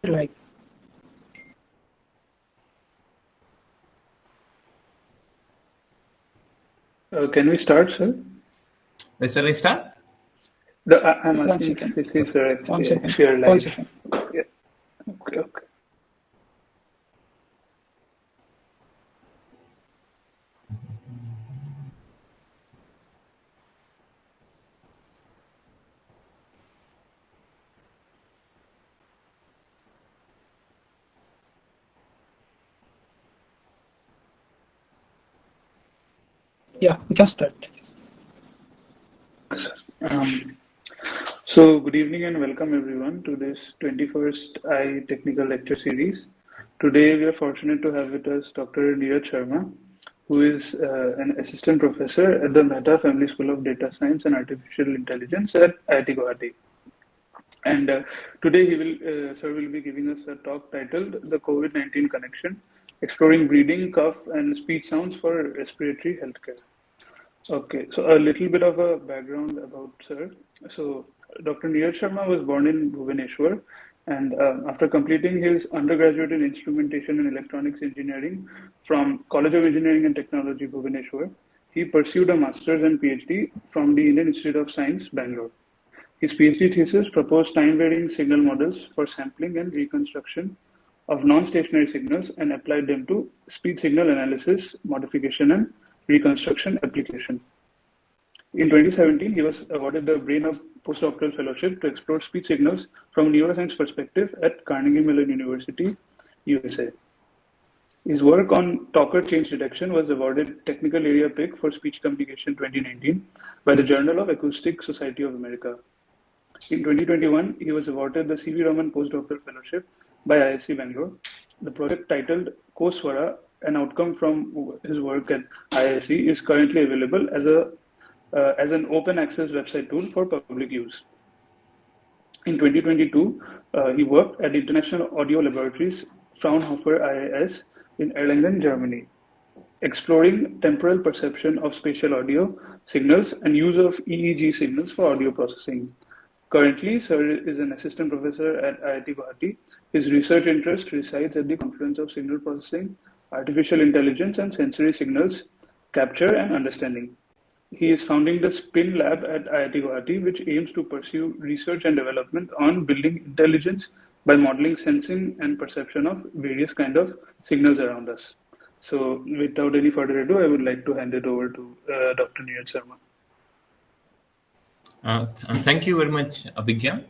Like, can we start, sir? Shall we start? I'm asking CC, sir, if you're live. Yeah. Okay. Yeah, we can start. So good evening and welcome everyone to this 21st I Technical Lecture Series. Today we are fortunate to have with us Dr. Neeraj Sharma, who is an assistant professor at the Mehta Family School of Data Science and Artificial Intelligence at IIT Guwahati. And today sir will be giving us a talk titled The Covid-19 Connection, Exploring Breathing, Cough and Speech Sounds for Respiratory Healthcare. Okay, so a little bit of a background about sir. So Dr. Neeraj Sharma was born in Bhubaneswar, and after completing his undergraduate in Instrumentation and Electronics Engineering from College of Engineering and Technology, Bhubaneswar, he pursued a master's and PhD from the Indian Institute of Science, Bangalore. His PhD thesis proposed time-varying signal models for sampling and reconstruction of non-stationary signals and applied them to speech signal analysis, modification, and reconstruction application. In 2017, he was awarded the Brain Up Postdoctoral Fellowship to explore speech signals from neuroscience perspective at Carnegie Mellon University, USA. His work on talker change detection was awarded Technical Area Pick for Speech Communication 2019 by the Journal of Acoustic Society of America. In 2021, he was awarded the C.V. Raman Postdoctoral Fellowship by IISc Bangalore. The project titled Co-Swara, an outcome from his work at IISc, is currently available as an open access website tool for public use. In 2022, he worked at the International Audio Laboratories Fraunhofer IIS in Erlangen, Germany, exploring temporal perception of spatial audio signals and use of EEG signals for audio processing. Currently, Sir is an assistant professor at IIT Guwahati. His research interest resides at the confluence of signal processing, artificial intelligence, and sensory signals capture and understanding. He is founding the SPIN Lab at IIT Guwahati, which aims to pursue research and development on building intelligence by modeling sensing and perception of various kinds of signals around us. So, without any further ado, I would like to hand it over to Dr. Neeraj Sharma. Thank you very much, Abhigyan,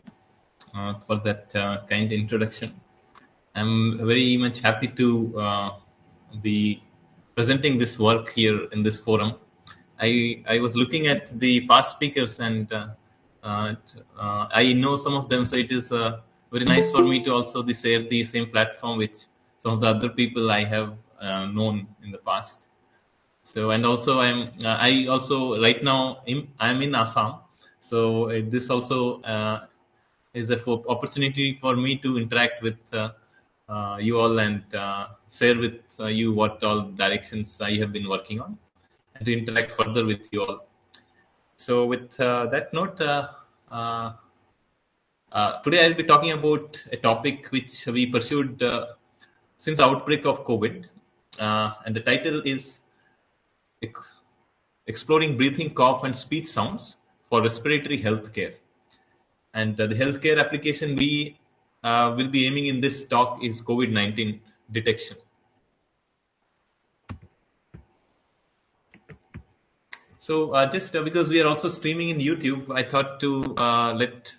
for that kind introduction. I'm very much happy to be presenting this work here in this forum. I was looking at the past speakers and I know some of them, so it is very nice for me to also share the same platform with some of the other people I have known in the past. So, and also I also right now I'm in Assam. So this also is an opportunity for me to interact with you all and share with you what all directions I have been working on and to interact further with you all. So with that note, today I'll be talking about a topic which we pursued since the outbreak of COVID, and the title is Exploring Breathing, Cough and Speech Sounds for Respiratory Healthcare. And the healthcare application we will be aiming in this talk is COVID-19 detection. So just because we are also streaming in YouTube, I thought to let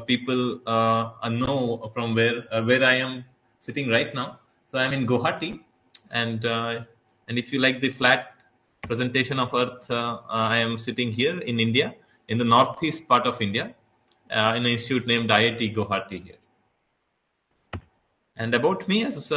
people know from where I am sitting right now. So I'm in Guwahati, and if you like the flat presentation of Earth, I am sitting here in India, in the northeast part of India, in an institute named IIT Guwahati here. And about me, as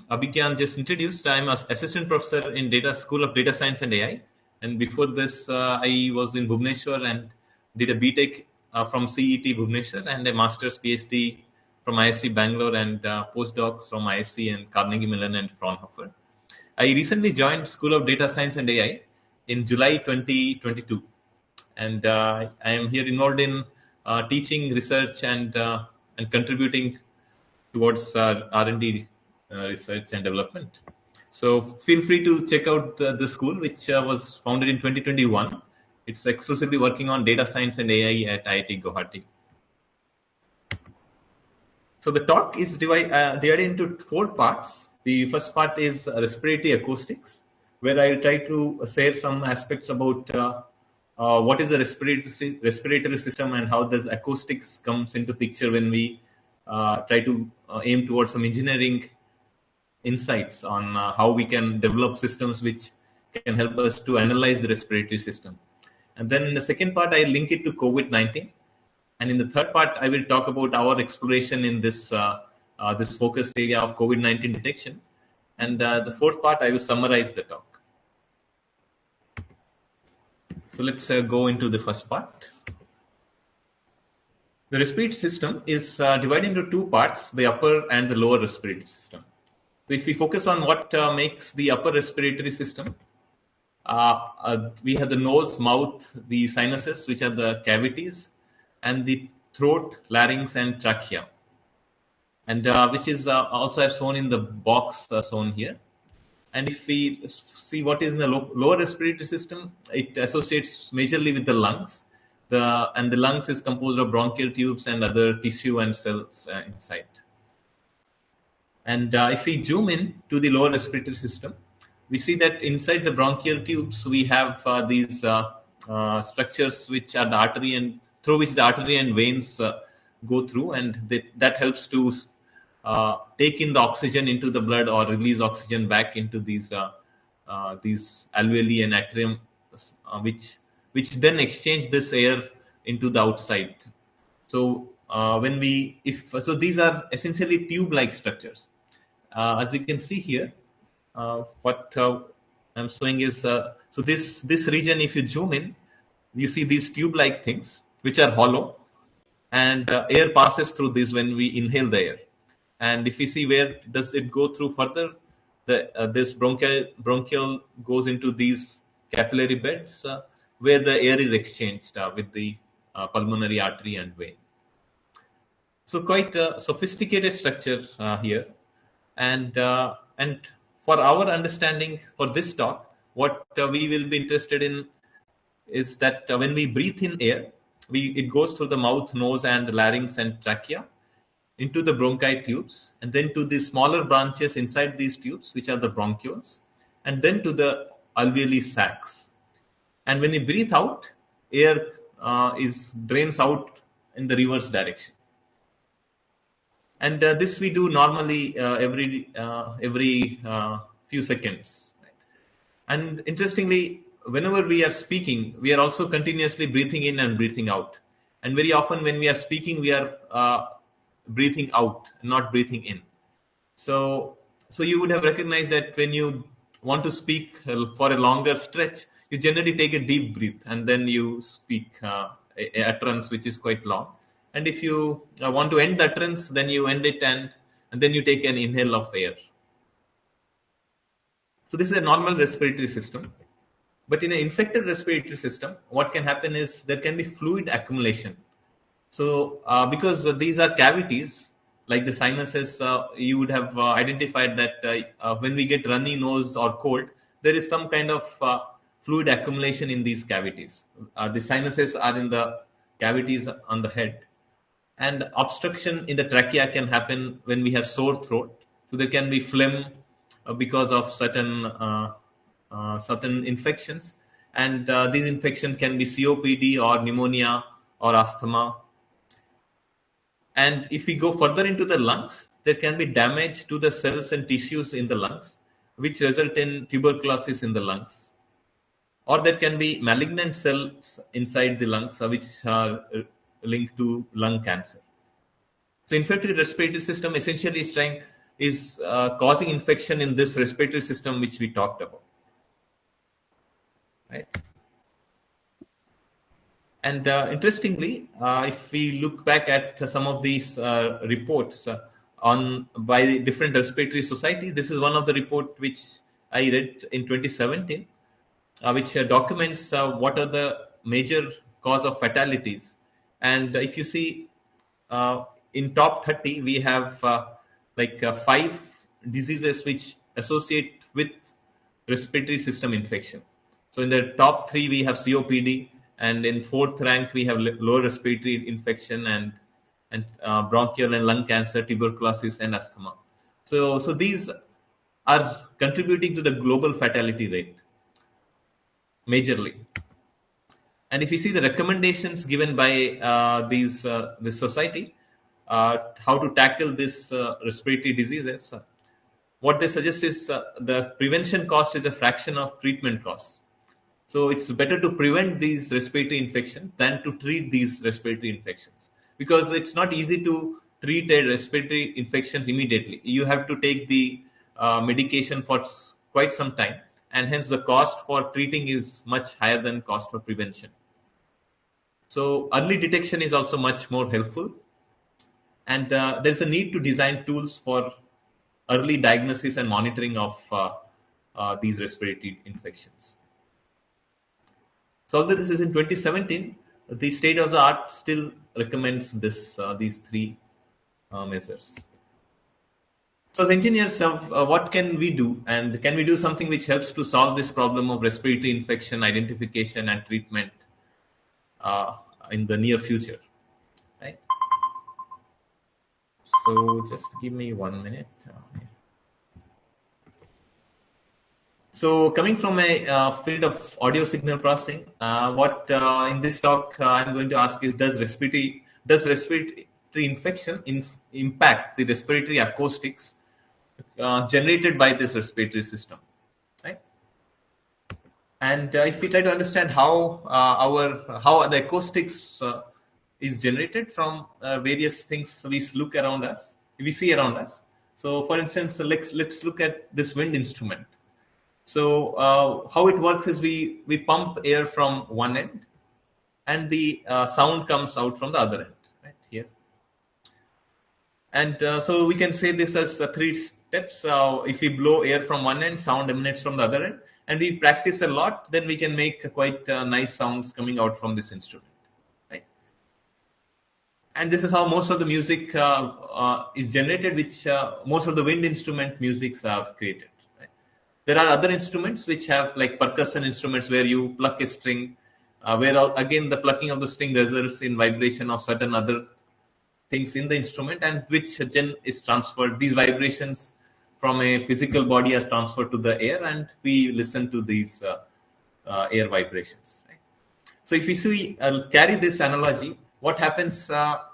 Abhigyan just introduced, I'm an assistant professor in School of Data Science and AI. And before this, I was in Bhubaneswar and did a BTech from CET Bhubaneswar and a master's PhD from IISc Bangalore and postdocs from IISc and Carnegie Mellon and Fraunhofer. I recently joined School of Data Science and AI in July 2022, and I am here involved in teaching, research, and contributing towards R&D research and development. So feel free to check out the school, which was founded in 2021. It's exclusively working on data science and AI at IIT Guwahati. So the talk is divided into 4 parts. The first part is respiratory acoustics, where I will try to share some aspects about what is the respiratory system and how does acoustics comes into picture when we try to aim towards some engineering insights on how we can develop systems which can help us to analyze the respiratory system. And then in the second part, I link it to COVID-19. And in the third part, I will talk about our exploration in this this focused area of COVID-19 detection. And the fourth part, I will summarize the talk. So let's go into the first part. The respiratory system is divided into 2 parts, the upper and the lower respiratory system. So if we focus on what makes the upper respiratory system, we have the nose, mouth, the sinuses, which are the cavities, and the throat, larynx, and trachea, and which is also as shown in the box shown here. And if we see what is in the lower respiratory system, it associates majorly with the lungs. And the lungs is composed of bronchial tubes and other tissue and cells inside. And if we zoom in to the lower respiratory system, we see that inside the bronchial tubes we have these structures which are the artery and through which the artery and veins go through, and that helps to take in the oxygen into the blood or release oxygen back into these alveoli and atrium, which then exchange this air into the outside. So these are essentially tube-like structures. As you can see here, what I'm showing is so this region. If you zoom in, you see these tube-like things which are hollow, and air passes through this when we inhale the air. And if you see where does it go through further, this bronchial goes into these capillary beds where the air is exchanged with the pulmonary artery and vein. So quite a sophisticated structure here, and for our understanding for this talk, what we will be interested in is that when we breathe in air, it goes through the mouth, nose, and the larynx and trachea into the bronchi tubes, and then to the smaller branches inside these tubes, which are the bronchioles, and then to the alveoli sacs. And when we breathe out, air drains out in the reverse direction. And this we do normally every few seconds. Right? And interestingly, whenever we are speaking, we are also continuously breathing in and breathing out. And very often when we are speaking, we are breathing out, not breathing in. So you would have recognized that when you want to speak for a longer stretch, you generally take a deep breath and then you speak a utterance which is quite long. And if you want to end the utterance, then you end it and then you take an inhale of air. So this is a normal respiratory system. But in an infected respiratory system, what can happen is there can be fluid accumulation. So because these are cavities, like the sinuses, you would have identified that when we get runny nose or cold, there is some kind of fluid accumulation in these cavities. The sinuses are in the cavities on the head. And obstruction in the trachea can happen when we have sore throat. So there can be phlegm because of certain infections. And these infections can be COPD or pneumonia or asthma. And if we go further into the lungs, there can be damage to the cells and tissues in the lungs, which result in tuberculosis in the lungs. Or there can be malignant cells inside the lungs, which are linked to lung cancer. So infected respiratory system essentially is causing infection in this respiratory system which we talked about. Right? And interestingly, if we look back at some of these reports by different respiratory societies, this is one of the report which I read in 2017, which documents what are the major cause of fatalities. And if you see in top 30, we have like 5 diseases which associate with respiratory system infection. So in the top 3 we have COPD, and in 4th rank we have lower respiratory infection and bronchial and lung cancer, tuberculosis, and asthma. So these are contributing to the global fatality rate majorly. And if you see the recommendations given by this society, how to tackle this respiratory diseases, what they suggest is the prevention cost is a fraction of treatment costs. So it's better to prevent these respiratory infections than to treat these respiratory infections, because it's not easy to treat a respiratory infections immediately. You have to take the medication for quite some time, and hence the cost for treating is much higher than cost for prevention. So early detection is also much more helpful, and there's a need to design tools for early diagnosis and monitoring of these respiratory infections. So although this is in 2017, the state of the art still recommends these 3 measures. So as engineers, what can we do, and can we do something which helps to solve this problem of respiratory infection identification and treatment in the near future, right? So just give me 1 minute. So coming from a field of audio signal processing, what in this talk I'm going to ask is, does respiratory infection impact the respiratory acoustics generated by this respiratory system, right? And if we try to understand how the acoustics is generated from various things we see around us. So for instance, let's look at this wind instrument. So how it works is we pump air from one end, and the sound comes out from the other end, right here. And so we can say this as 3 steps. If we blow air from one end, sound emanates from the other end, and we practice a lot, then we can make quite nice sounds coming out from this instrument, right? And this is how most of the music is generated, which most of the wind instrument musics are created. There are other instruments which have like percussion instruments where you pluck a string, where again the plucking of the string results in vibration of certain other things in the instrument, and which then is transferred. These vibrations from a physical body are transferred to the air, and we listen to these air vibrations. Right? So if we carry this analogy, what happens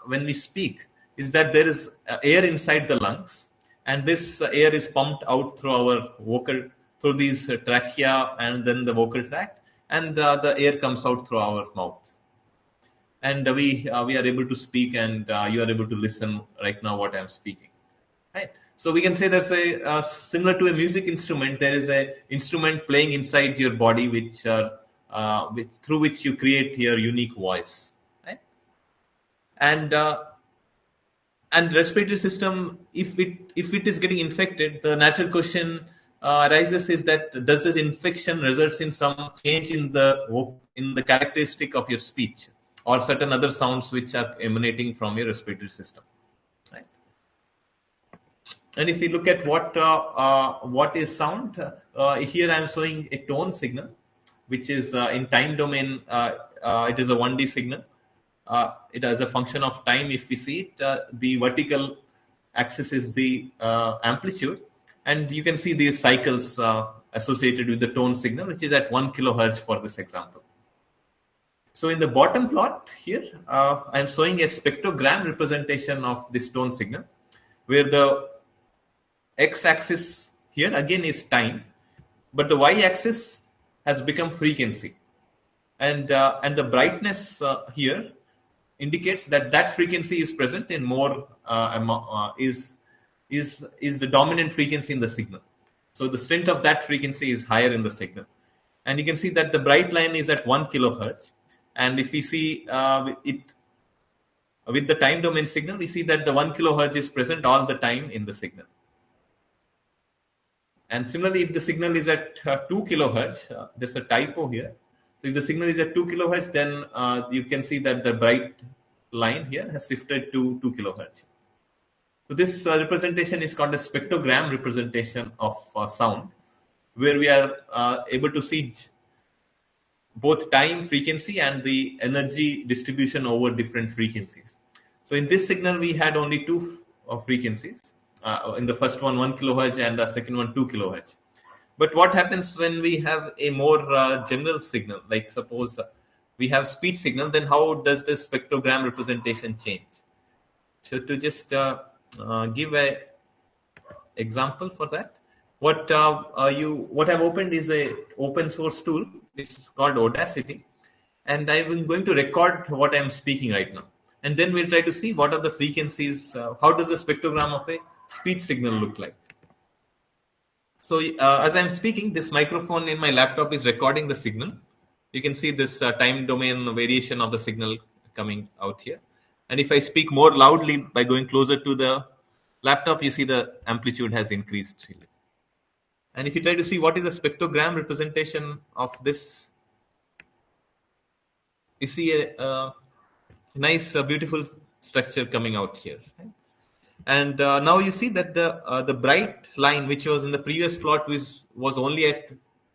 when we speak is that there is air inside the lungs, and this air is pumped out through our through these trachea and then the vocal tract, and the air comes out through our mouth. And we are able to speak, and you are able to listen right now what I am speaking. Right. So we can say there's a similar to a music instrument. There is a instrument playing inside your body, which through which you create your unique voice. Right. And respiratory system, if it is getting infected, the natural question arises is that does this infection results in some change in the characteristic of your speech or certain other sounds which are emanating from your respiratory system, right? And if we look at what is sound, here I am showing a tone signal, which is in time domain. It is a 1D signal. It has a function of time. If we see it, the vertical axis is the amplitude, and you can see these cycles associated with the tone signal, which is at 1 kilohertz for this example. So in the bottom plot here, I am showing a spectrogram representation of this tone signal, where the x-axis here again is time, but the y-axis has become frequency, and the brightness here indicates that frequency is present in more is the dominant frequency in the signal. So the strength of that frequency is higher in the signal, and you can see that the bright line is at 1 kilohertz. And if we see it with the time domain signal, we see that the 1 kilohertz is present all the time in the signal. And similarly, if the signal is at 2 kilohertz, there's a typo here. So if the signal is at 2 kilohertz, then you can see that the bright line here has shifted to 2 kilohertz. So this representation is called a spectrogram representation of sound, where we are able to see both time, frequency, and the energy distribution over different frequencies. So in this signal, we had only two frequencies. In the first one, 1 kilohertz, and the second one, 2 kilohertz. But what happens when we have a more general signal, like suppose we have speech signal, then how does this spectrogram representation change? So to just give a example for that, what I've opened is a open source tool. It's called Audacity, and I'm going to record what I'm speaking right now, and then we'll try to see what are the frequencies. How does the spectrogram of a speech signal look like? So as I'm speaking, this microphone in my laptop is recording the signal. You can see this time domain variation of the signal coming out here. And if I speak more loudly by going closer to the laptop, you see the amplitude has increased. And if you try to see what is the spectrogram representation of this, you see a nice, beautiful structure coming out here. Right? And now you see that the bright line, which was in the previous plot, was only at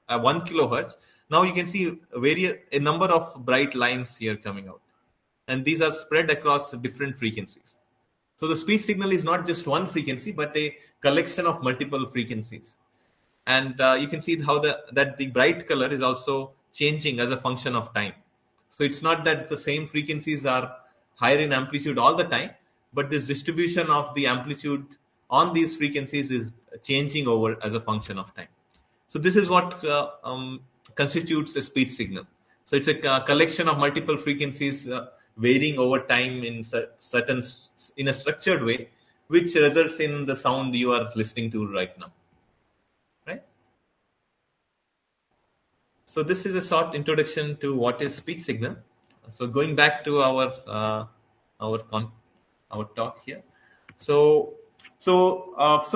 1 kilohertz. Now you can see a number of bright lines here coming out, and these are spread across different frequencies. So the speech signal is not just one frequency, but a collection of multiple frequencies. And you can see how that the bright color is also changing as a function of time. So it's not that the same frequencies are higher in amplitude all the time, but this distribution of the amplitude on these frequencies is changing over as a function of time. So this is what constitutes a speech signal. So it's a collection of multiple frequencies varying over time in a structured way, which results in the sound you are listening to right now. Right? So this is a short introduction to what is speech signal. So going back to our talk here. So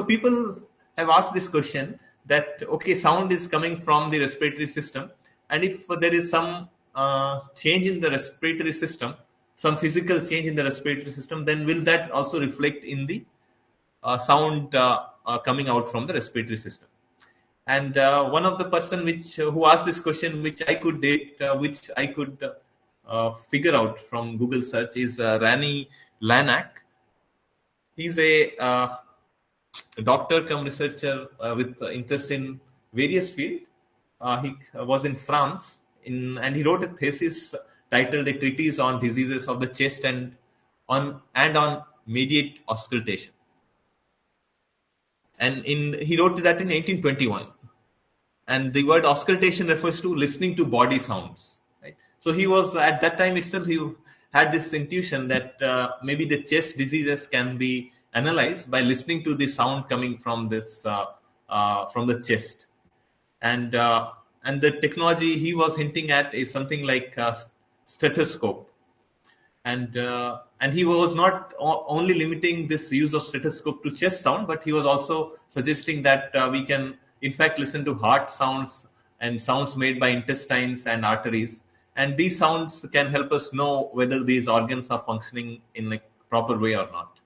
people have asked this question that, okay, sound is coming from the respiratory system, and if there is some change in the respiratory system, some physical change in the respiratory system, then will that also reflect in the sound coming out from the respiratory system? And one of the person who asked this question, which I could figure out from Google search, is Rani Lanak. He's a doctor come researcher with interest in various fields. He was in France, and he wrote a thesis titled "A Treatise on Diseases of the Chest and on Mediate Auscultation." And he wrote that in 1821. And the word auscultation refers to listening to body sounds. Right? So he was, at that time itself, he had this intuition that maybe the chest diseases can be analyzed by listening to the sound coming from this from the chest. And the technology he was hinting at is something like stethoscope. And he was not only limiting this use of stethoscope to chest sound, but he was also suggesting that we can in fact listen to heart sounds and sounds made by intestines and arteries, and these sounds can help us know whether these organs are functioning in a proper way or not.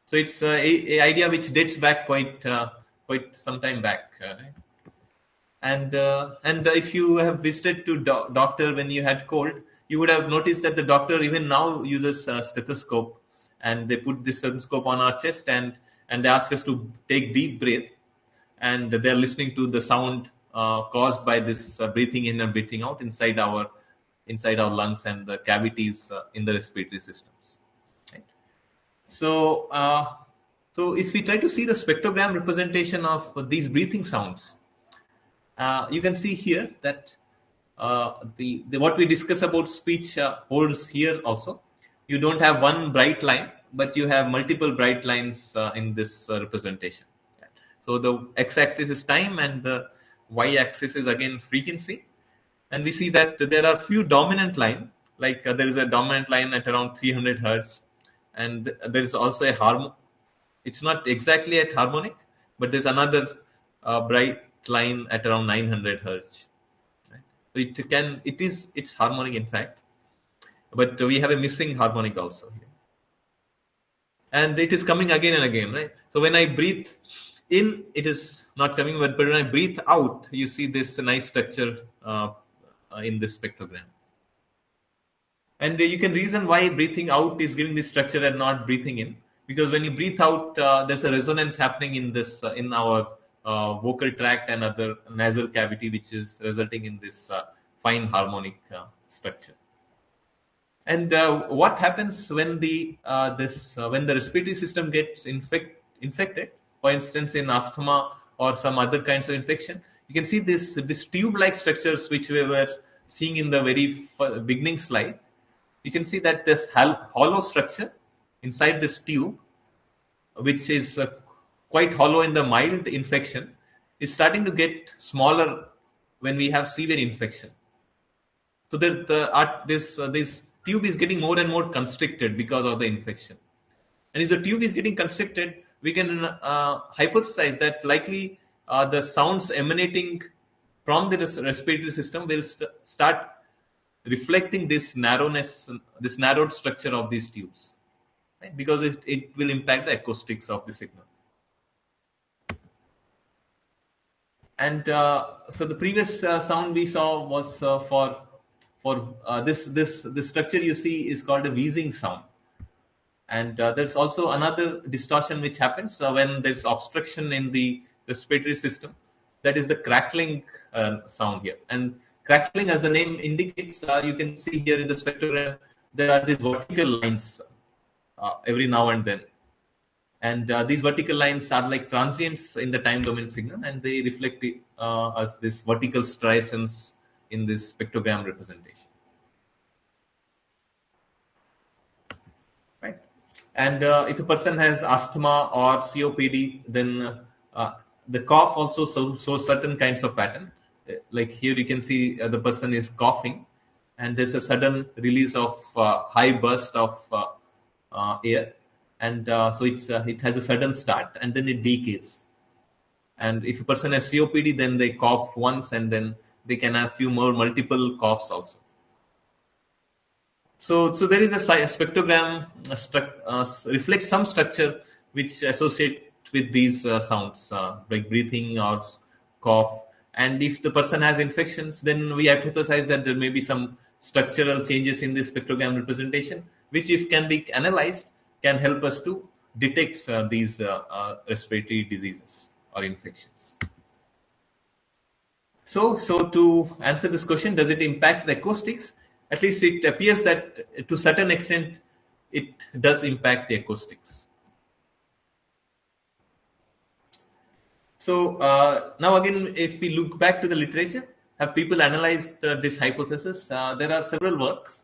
So it's a idea which dates back quite some time back. Right? And if you have visited to doctor when you had cold, you would have noticed that the doctor even now uses a stethoscope, and they put this stethoscope on our chest and they ask us to take deep breath, and they're listening to the sound caused by this breathing in and breathing out inside our lungs and the cavities in the respiratory systems. Right? So if we try to see the spectrogram representation of these breathing sounds, you can see here that what we discuss about speech holds here also. You don't have one bright line, but you have multiple bright lines in this representation. So the x-axis is time and the y-axis is again frequency. And we see that there are few dominant lines, like there is a dominant line at around 300 hertz, and there is also a harmonic. It's not exactly at harmonic, but there's another bright line at around 900 hertz. Right? So it's harmonic in fact, but we have a missing harmonic also here. and it is coming again and again, right? So when I breathe in, it is not coming, but when I breathe out, you see this nice structure in this spectrogram. And you can reason why breathing out is giving this structure and not breathing in, because when you breathe out, there's a resonance happening in this in our vocal tract and other nasal cavity, which is resulting in this fine harmonic structure. And what happens when the when the respiratory system gets infected, for instance in asthma or some other kinds of infection, you can see this tube-like structures which we were seeing in the very beginning slide. You can see that this hollow structure inside this tube, which is quite hollow in the mild infection, is starting to get smaller when we have severe infection. So this tube is getting more and more constricted because of the infection. And if the tube is getting constricted, we can hypothesize that likely the sounds emanating from the respiratory system will start reflecting this narrowness, this narrowed structure of these tubes, right? Because it will impact the acoustics of the signal. And so the previous sound we saw was for this structure you see is called a wheezing sound. And there's also another distortion which happens when there's obstruction in the respiratory system. That is the crackling sound here. And crackling, as the name indicates, you can see here in the spectrogram, there are these vertical lines every now and then. And these vertical lines are like transients in the time domain signal, and they reflect as this vertical striations in this spectrogram representation. Right? And if a person has asthma or COPD, then the cough also shows certain kinds of pattern. Like here you can see the person is coughing, and there's a sudden release of high burst of air, and so it has a sudden start and then it decays. And if a person has COPD, then they cough once and then they can have few more multiple coughs also. So there is a spectrogram reflects some structure which associate with these sounds like breathing or cough. And if the person has infections, then we hypothesize that there may be some structural changes in the spectrogram representation, which if can be analyzed, can help us to detect these respiratory diseases or infections. So to answer this question, does it impact the acoustics? At least it appears that to a certain extent, it does impact the acoustics. So now again, if we look back to the literature, have people analyzed this hypothesis? There are several works,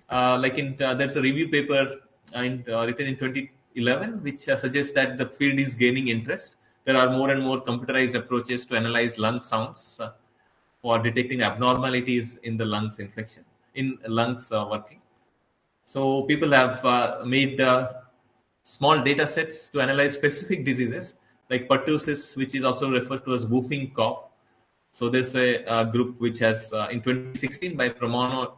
there's a review paper written in 2011, which suggests that the field is gaining interest. There are more and more computerized approaches to analyze lung sounds for detecting abnormalities in the lungs infection, in lungs working. So people have made small data sets to analyze specific diseases like pertussis, which is also referred to as whooping cough. So there's a group which has in 2016 by Pramono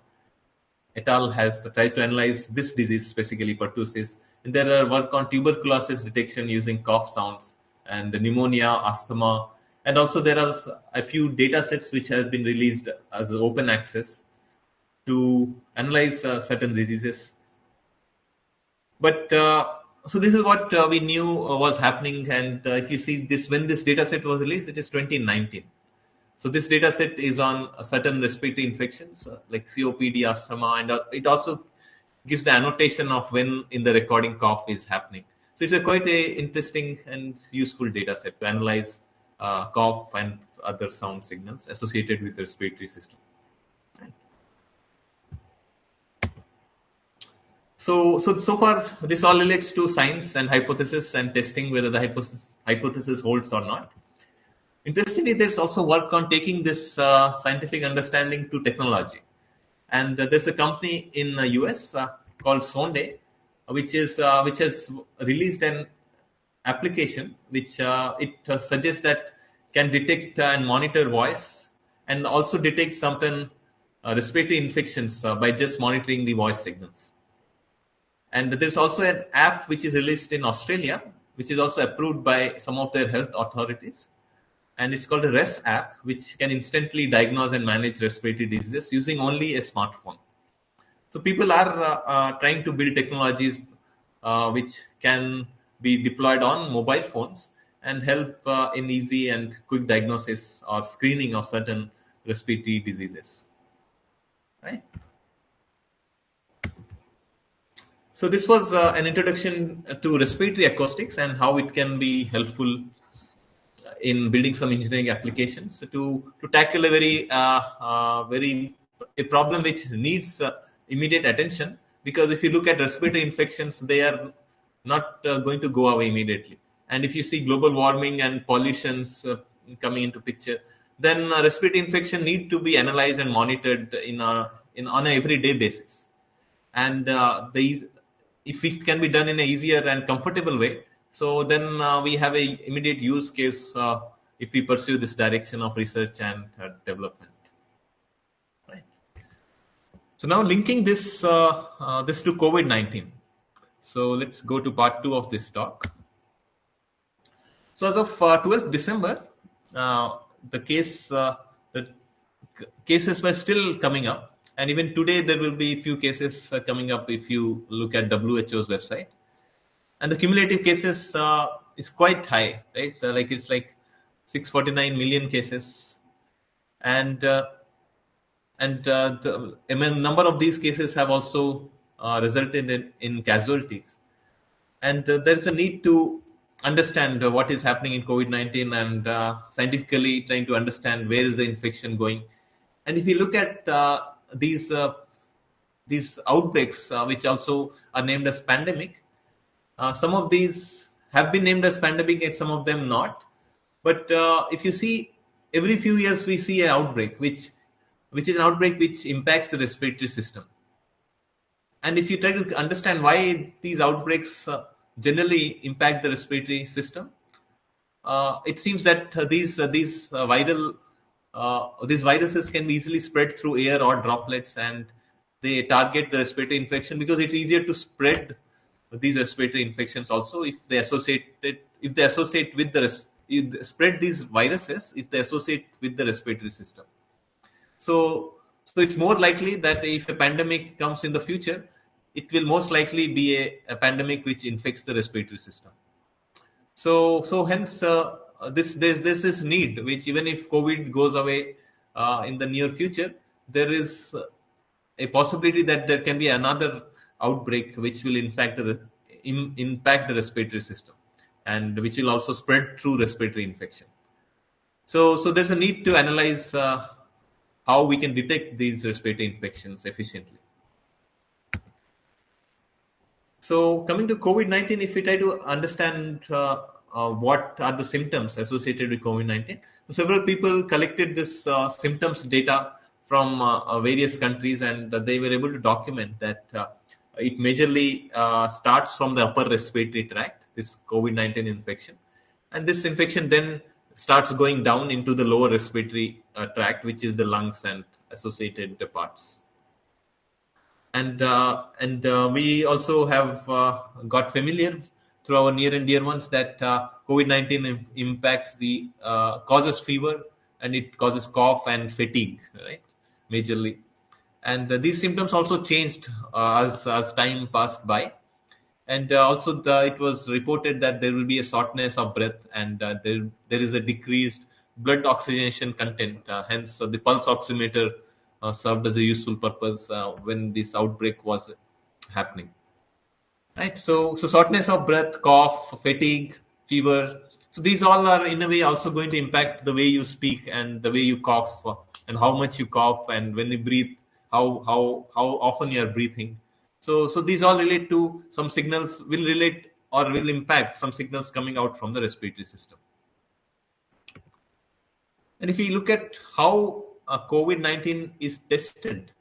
et al. Has tried to analyze this disease, specifically pertussis. And there are work on tuberculosis detection using cough sounds and pneumonia, asthma, and also there are a few data sets which have been released as open access to analyze certain diseases. But so this is what we knew was happening, and if you see this, when this data set was released, it is 2019. So this data set is on certain respiratory infections like COPD, asthma, and it also gives the annotation of when in the recording cough is happening. So it's quite a interesting and useful data set to analyze cough and other sound signals associated with the respiratory system. So far this all relates to science and hypothesis and testing whether the hypothesis holds or not. Interestingly, there's also work on taking this scientific understanding to technology. And there's a company in the US called Sonde, which has released an application which it suggests that can detect and monitor voice and also detect certain respiratory infections by just monitoring the voice signals. And there's also an app which is released in Australia, which is also approved by some of their health authorities. And it's called a RES app, which can instantly diagnose and manage respiratory diseases using only a smartphone. So people are trying to build technologies which can be deployed on mobile phones and help in easy and quick diagnosis or screening of certain respiratory diseases. Right? So this was an introduction to respiratory acoustics and how it can be helpful in building some engineering applications to tackle a very a problem which needs immediate attention, because if you look at respiratory infections, they are not going to go away immediately. And if you see global warming and pollutions coming into picture, then respiratory infection need to be analyzed and monitored on an everyday basis. And if it can be done in an easier and comfortable way, so then we have a immediate use case if we pursue this direction of research and development. Right. So now linking this this to COVID-19. So let's go to part 2 of this talk. So as of 12th December, the cases were still coming up, and even today there will be few cases coming up if you look at WHO's website. And the cumulative cases is quite high, right? So it's like 649 million cases, and the number of these cases have also resulted in casualties. And there is a need to understand what is happening in COVID-19 and scientifically trying to understand where is the infection going. And if you look at these outbreaks, which also are named as pandemic, some of these have been named as pandemic and some of them not. But if you see, every few years we see an outbreak, which is an outbreak which impacts the respiratory system. And if you try to understand why these outbreaks generally impact the respiratory system, it seems that these viruses can be easily spread through air or droplets, and they target the respiratory infection because it's easier to spread these respiratory infections also if they associate with spread these viruses if they associate with the respiratory system. So it's more likely that if a pandemic comes in the future, it will most likely be a pandemic which infects the respiratory system. So hence there's this need, which even if COVID goes away in the near future, there is a possibility that there can be another outbreak which will impact the respiratory system, and which will also spread through respiratory infection. So there's a need to analyze how we can detect these respiratory infections efficiently. So coming to COVID-19, if we try to understand what are the symptoms associated with COVID-19, several people collected this symptoms data from various countries, and they were able to document that it majorly starts from the upper respiratory tract, this COVID-19 infection, and this infection then starts going down into the lower respiratory tract, which is the lungs and associated parts. And we also have got familiar through our near and dear ones that COVID-19 impacts causes fever, and it causes cough and fatigue, right, majorly. And these symptoms also changed as time passed by. And also it was reported that there will be a shortness of breath, and there is a decreased blood oxygenation content. Hence the pulse oximeter served as a useful purpose when this outbreak was happening. Right. So shortness of breath, cough, fatigue, fever. So these all are in a way also going to impact the way you speak and the way you cough, and how much you cough, and when you breathe, how often you are breathing. So these all relate to some signals, will impact some signals coming out from the respiratory system. And if we look at how COVID-19 is tested,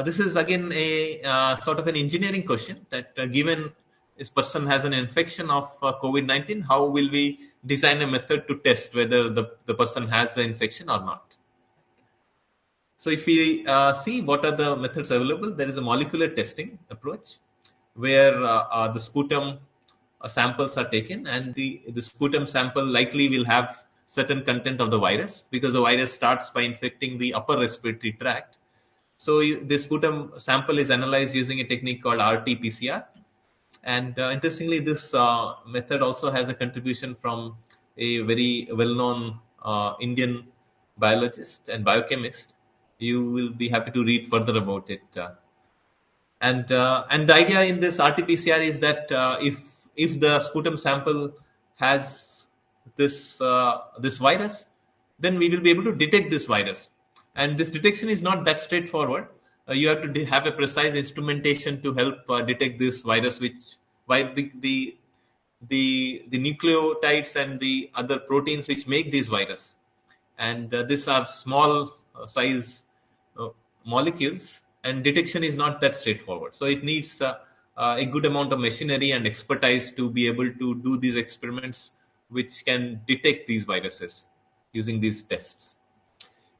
this is again a sort of an engineering question that given this person has an infection of COVID-19, how will we design a method to test whether the person has the infection or not? So if we see what are the methods available, there is a molecular testing approach, where the sputum samples are taken, and the sputum sample likely will have certain content of the virus, because the virus starts by infecting the upper respiratory tract. So the sputum sample is analyzed using a technique called RT-PCR. And interestingly, this method also has a contribution from a very well-known Indian biologist and biochemist. You will be happy to read further about it. And the idea in this RT-PCR is that if the sputum sample has this virus, then we will be able to detect this virus. And this detection is not that straightforward. You have to have a precise instrumentation to help detect this virus, which by the nucleotides and the other proteins which make these virus, and these are small size molecules, and detection is not that straightforward. So it needs a good amount of machinery and expertise to be able to do these experiments which can detect these viruses using these tests.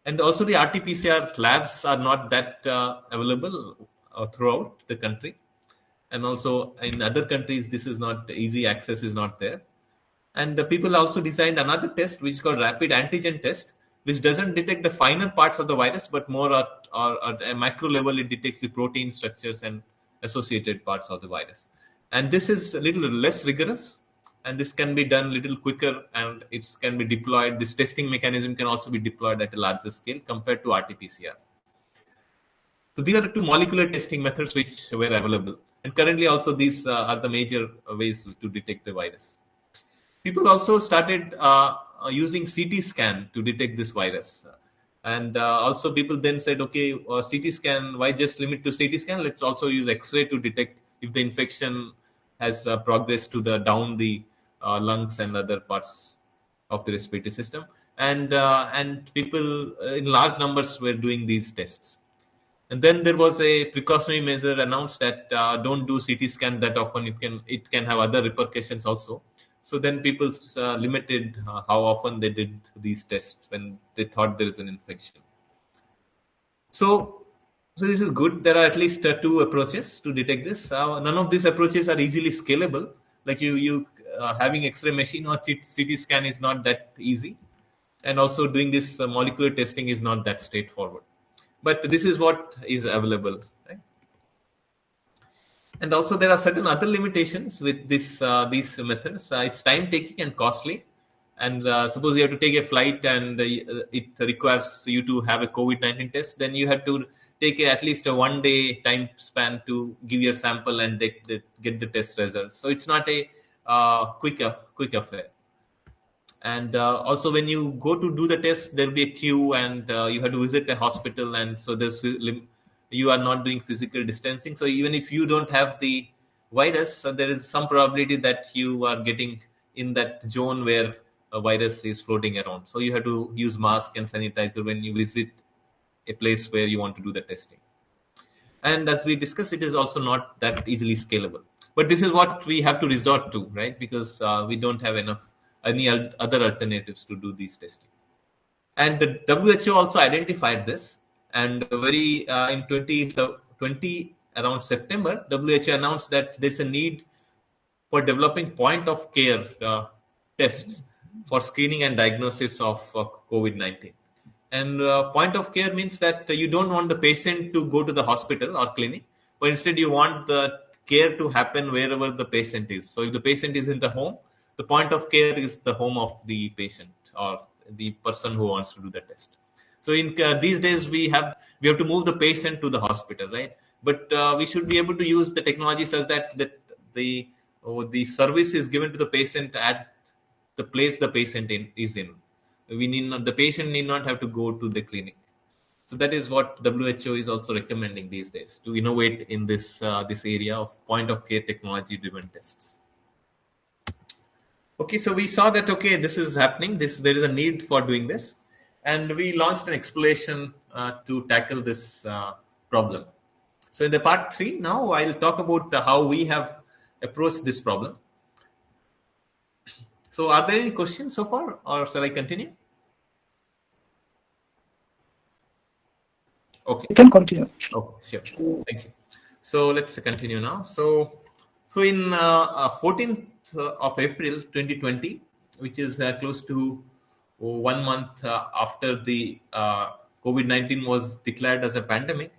And also the RT-PCR labs are not that available throughout the country. And also in other countries, this is not easy, access is not there. And the people also designed another test which is called rapid antigen test, which doesn't detect the finer parts of the virus, but more at a macro level, it detects the protein structures and associated parts of the virus. And this is a little less rigorous, and this can be done a little quicker, and it can be deployed. This testing mechanism can also be deployed at a larger scale compared to RT-PCR. So these are the two molecular testing methods which were available. And currently also these are the major ways to detect the virus. People also started using CT scan to detect this virus. And also people then said, okay, CT scan, why just limit to CT scan? Let's also use X-ray to detect if the infection has progressed to down the lungs and other parts of the respiratory system. And people in large numbers were doing these tests. And then there was a precautionary measure announced that don't do CT scan that often. It can have other repercussions also. So then people limited how often they did these tests when they thought there is an infection. So this is good. There are at least two approaches to detect this. None of these approaches are easily scalable. Like you having X-ray machine or CT scan is not that easy, and also doing this molecular testing is not that straightforward. But this is what is available, right? And also there are certain other limitations with these methods. It's time taking and costly. And suppose you have to take a flight and it requires you to have a COVID-19 test, then you have to take at least a 1 day time span to give your sample and get the test results. So it's not a quick affair. And also when you go to do the test, there will be a queue, and you have to visit a hospital, and so you are not doing physical distancing. So even if you don't have the virus, there is some probability that you are getting in that zone where a virus is floating around. So you have to use mask and sanitizer when you visit a place where you want to do the testing. And as we discussed, it is also not that easily scalable. But this is what we have to resort to, right? Because we don't have any other alternatives to do these testing. And the WHO also identified this, and in 2020 around September, WHO announced that there's a need for developing point of care tests for screening and diagnosis of COVID-19. And point of care means that you don't want the patient to go to the hospital or clinic, but instead you want the care to happen wherever the patient is. So if the patient is in the home, the point of care is the home of the patient or the person who wants to do the test. So in these days we have to move the patient to the hospital, right? But we should be able to use the technology such that the service is given to the patient at the place the patient is in. The patient need not have to go to the clinic. So that is what WHO is also recommending these days, to innovate in this area of point of care technology driven tests. Okay, so we saw that this is happening. There is a need for doing this, and we launched an exploration to tackle this problem. So in the part 3 now, I'll talk about how we have approached this problem. So are there any questions so far, or shall I continue? Okay. You can continue. Oh, sure. Thank you. So let's continue now. So So in 14th of April 2020, which is close to 1 month after the COVID-19 was declared as a pandemic,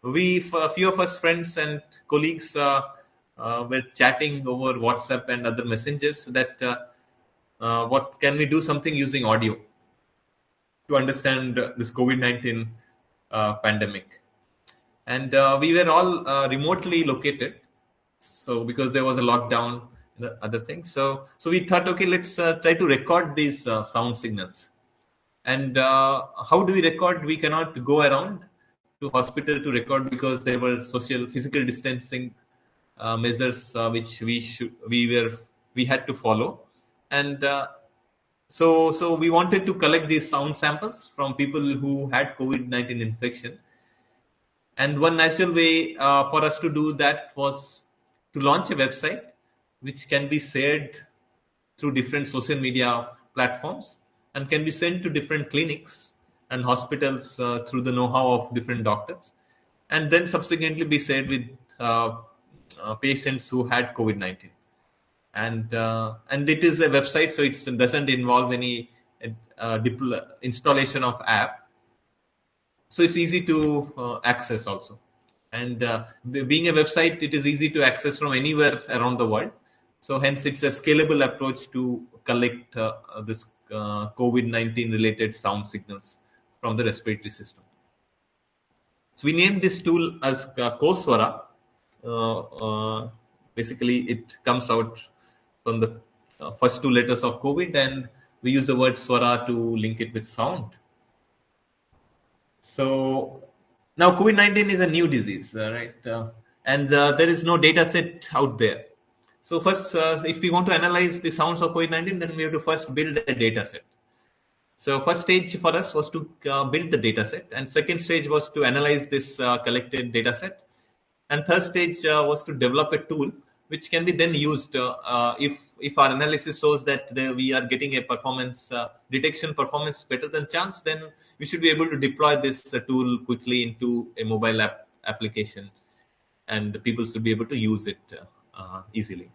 a few of us friends and colleagues were chatting over WhatsApp and other messengers that what can we do something using audio to understand this COVID-19 pandemic. And we were all remotely located, so because there was a lockdown and other things, so we thought, okay, let's try to record these sound signals. And how do we record? We cannot go around to hospital to record because there were physical distancing measures which we had to follow. And so we wanted to collect these sound samples from people who had COVID-19 infection. And one natural way for us to do that was to launch a website which can be shared through different social media platforms and can be sent to different clinics and hospitals through the know-how of different doctors, and then subsequently be shared with patients who had COVID-19. And it is a website, so it doesn't involve any installation of app. So it's easy to access also. And being a website, it is easy to access from anywhere around the world. So hence it's a scalable approach to collect this COVID-19 related sound signals from the respiratory system. So we named this tool as CoSwara. Basically it comes out from the first two letters of COVID, and we use the word Swara to link it with sound. So now COVID-19 is a new disease, right? And there is no data set out there. So first, if we want to analyze the sounds of COVID-19, then we have to first build a data set. So first stage for us was to build the data set, and second stage was to analyze this collected data set, and third stage was to develop a tool which can be then used if our analysis shows that we are getting a performance detection performance better than chance, then we should be able to deploy this tool quickly into a mobile application, and people should be able to use it easily.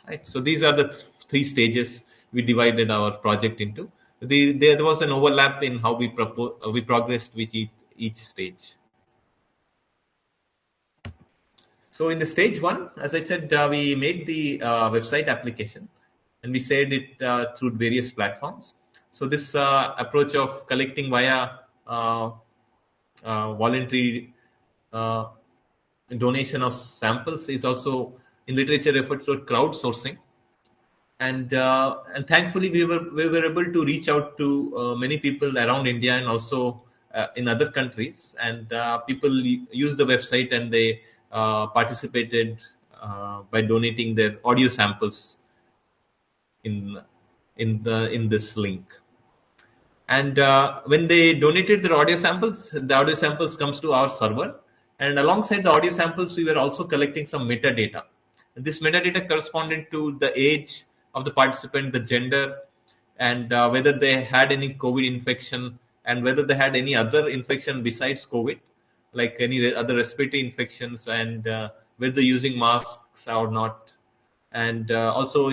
Right. So these are the three stages we divided our project into. There was an overlap in how we progressed with each stage. So in the stage one, as I said, we made the website application and we shared it through various platforms. So this approach of collecting via voluntary donation of samples is also in literature referred to crowdsourcing. And thankfully we were able to reach out to many people around India and also in other countries, and people use the website and they participated by donating their audio samples in this link. And when they donated their audio samples, the audio samples comes to our server, and alongside the audio samples we were also collecting some metadata. And this metadata corresponded to the age of the participant, the gender, and whether they had any COVID infection and whether they had any other infection besides COVID, like any other respiratory infections, and whether using masks or not, and also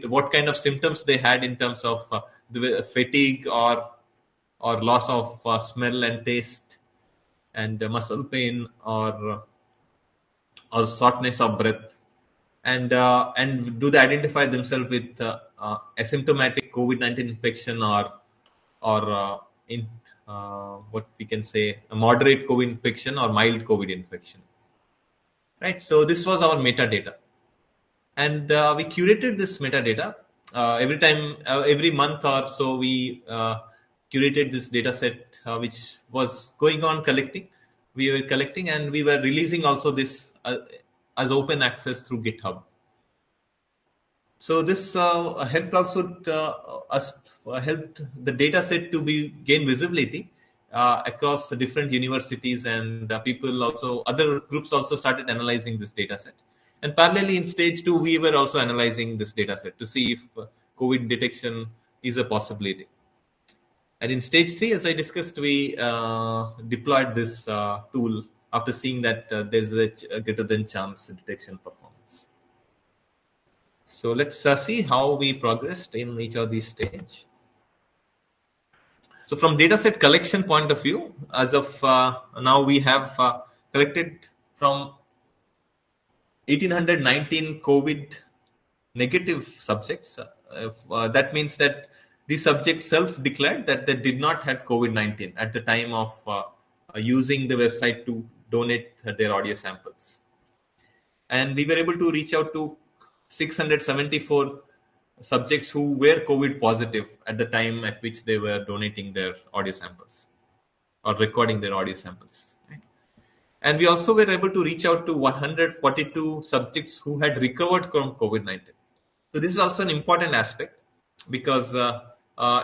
what kind of symptoms they had in terms of the fatigue or loss of smell and taste, and muscle pain or shortness of breath, and do they identify themselves with asymptomatic COVID-19 infection or what we can say a moderate COVID infection or mild COVID infection, right? So this was our metadata, and we curated this metadata every month or so. We curated this data set which was going on collecting. We were collecting and we were releasing also this as open access through GitHub. So this helped also helped the data set to gain visibility across the different universities, and people also, other groups also started analyzing this data set. And parallelly in stage 2, we were also analyzing this data set to see if COVID detection is a possibility. And in stage 3, as I discussed, we deployed this tool after seeing that there's a greater than chance detection performance. So let's see how we progressed in each of these stages. So from dataset collection point of view, as of now we have collected from 1819 COVID negative subjects. That means that these subjects self-declared that they did not have COVID-19 at the time of using the website to donate their audio samples. And we were able to reach out to 674 subjects who were COVID positive at the time at which they were donating their audio samples or recording their audio samples. And we also were able to reach out to 142 subjects who had recovered from COVID-19. So this is also an important aspect because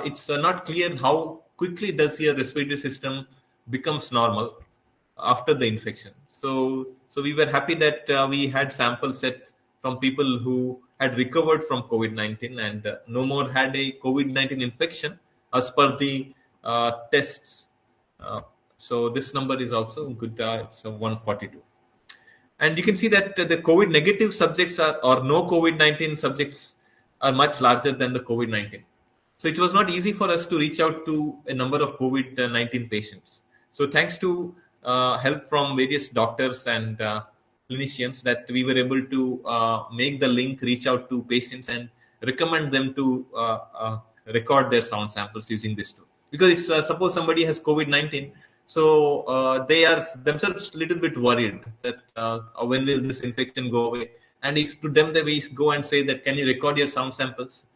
it's not clear how quickly does your respiratory system becomes normal after the infection. So we were happy that we had samples set from people who had recovered from COVID-19 and no more had a COVID-19 infection as per the tests. So this number is also good. It's 142. And you can see that the COVID negative subjects or no COVID-19 subjects are much larger than the COVID-19. So it was not easy for us to reach out to a number of COVID-19 patients. So thanks to help from various doctors and clinicians that we were able to make the link, reach out to patients and recommend them to record their sound samples using this tool. Because it's, suppose somebody has COVID-19, so they are themselves a little bit worried that when will this infection go away? And if to them we go and say that can you record your sound samples,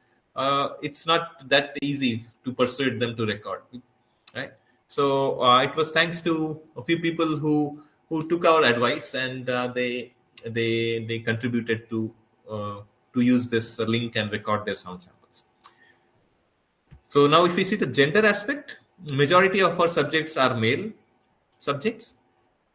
it's not that easy to persuade them to record, right? So it was thanks to a few people who took our advice and they contributed to use this link and record their sound samples. So now if we see the gender aspect, majority of our subjects are male subjects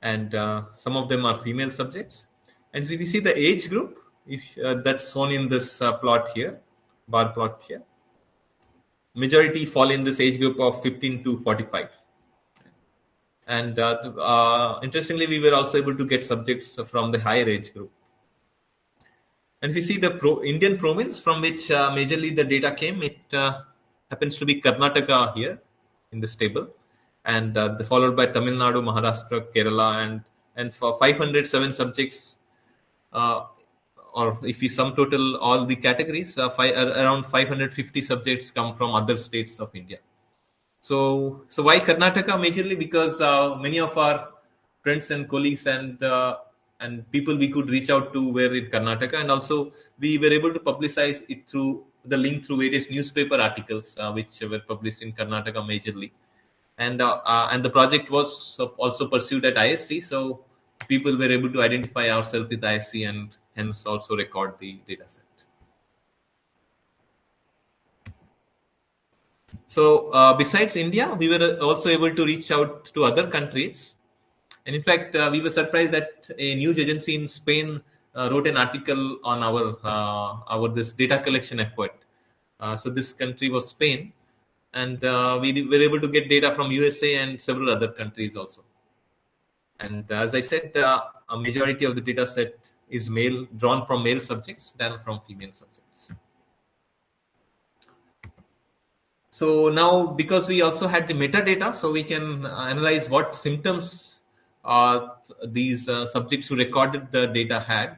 and some of them are female subjects. And if we see the age group, if that's shown in this plot here, bar plot here, majority fall in this age group of 15 to 45. And interestingly, we were also able to get subjects from the higher age group. And if you see the Indian province from which majorly the data came, it happens to be Karnataka here in this table, and followed by Tamil Nadu, Maharashtra, Kerala, and for 507 subjects, or if we sum total all the categories, around 550 subjects come from other states of India. So why Karnataka? Majorly because many of our friends and colleagues and people we could reach out to were in Karnataka, and also we were able to publicize it through the link through various newspaper articles which were published in Karnataka majorly, and the project was also pursued at ISC. So people were able to identify ourselves with ISC and hence also record the data set. So besides India, we were also able to reach out to other countries. And in fact, we were surprised that a news agency in Spain wrote an article on our this data collection effort. So this country was Spain, and we were able to get data from USA and several other countries also. And as I said, a majority of the data set is drawn from male subjects than from female subjects. So now, because we also had the metadata, so we can analyze what symptoms these subjects who recorded the data had.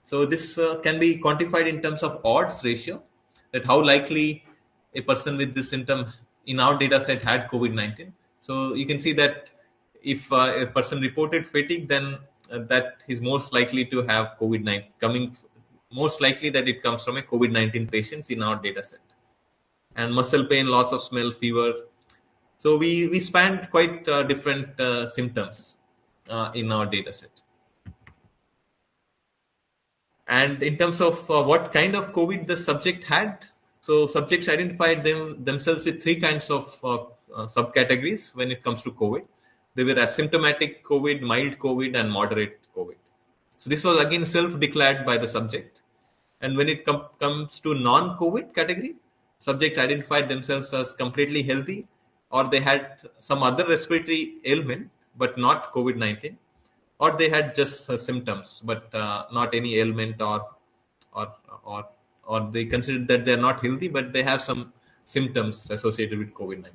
So this can be quantified in terms of odds ratio, that how likely a person with this symptom in our data set had COVID-19. So you can see that if a person reported fatigue, then that is most likely to have COVID-19 most likely that it comes from a COVID-19 patients in our data set. And muscle pain, loss of smell, fever. So we spanned quite different symptoms in our data set. And in terms of what kind of COVID the subject had, so subjects identified themselves with three kinds of subcategories when it comes to COVID. They were asymptomatic COVID, mild COVID, and moderate COVID. So this was again self-declared by the subject. And when it comes to non-COVID category, subject identified themselves as completely healthy, or they had some other respiratory ailment but not COVID-19, or they had just symptoms but not any ailment or or they consider that they are not healthy, but they have some symptoms associated with COVID-19.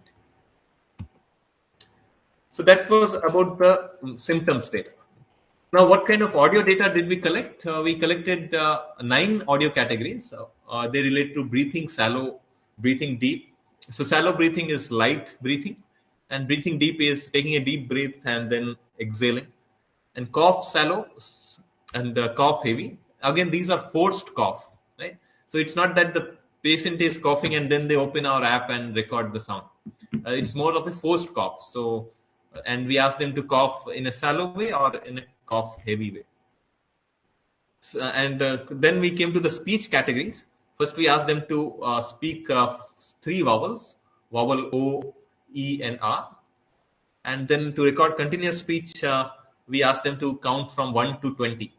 So that was about the symptoms data. Now, what kind of audio data did we collect? We collected 9 audio categories. They relate to breathing shallow, breathing deep. So shallow breathing is light breathing, and breathing deep is taking a deep breath and then exhaling. And cough shallow and cough heavy. Again, these are forced cough, right? So it's not that the patient is coughing and then they open our app and record the sound. It's more of a forced cough. So, and we ask them to cough in a shallow way or in a cough heavy way. So, and then we came to the speech categories. First, we asked them to speak 3 vowels: vowel O, E, and R. And then to record continuous speech, we asked them to count from 1 to 20.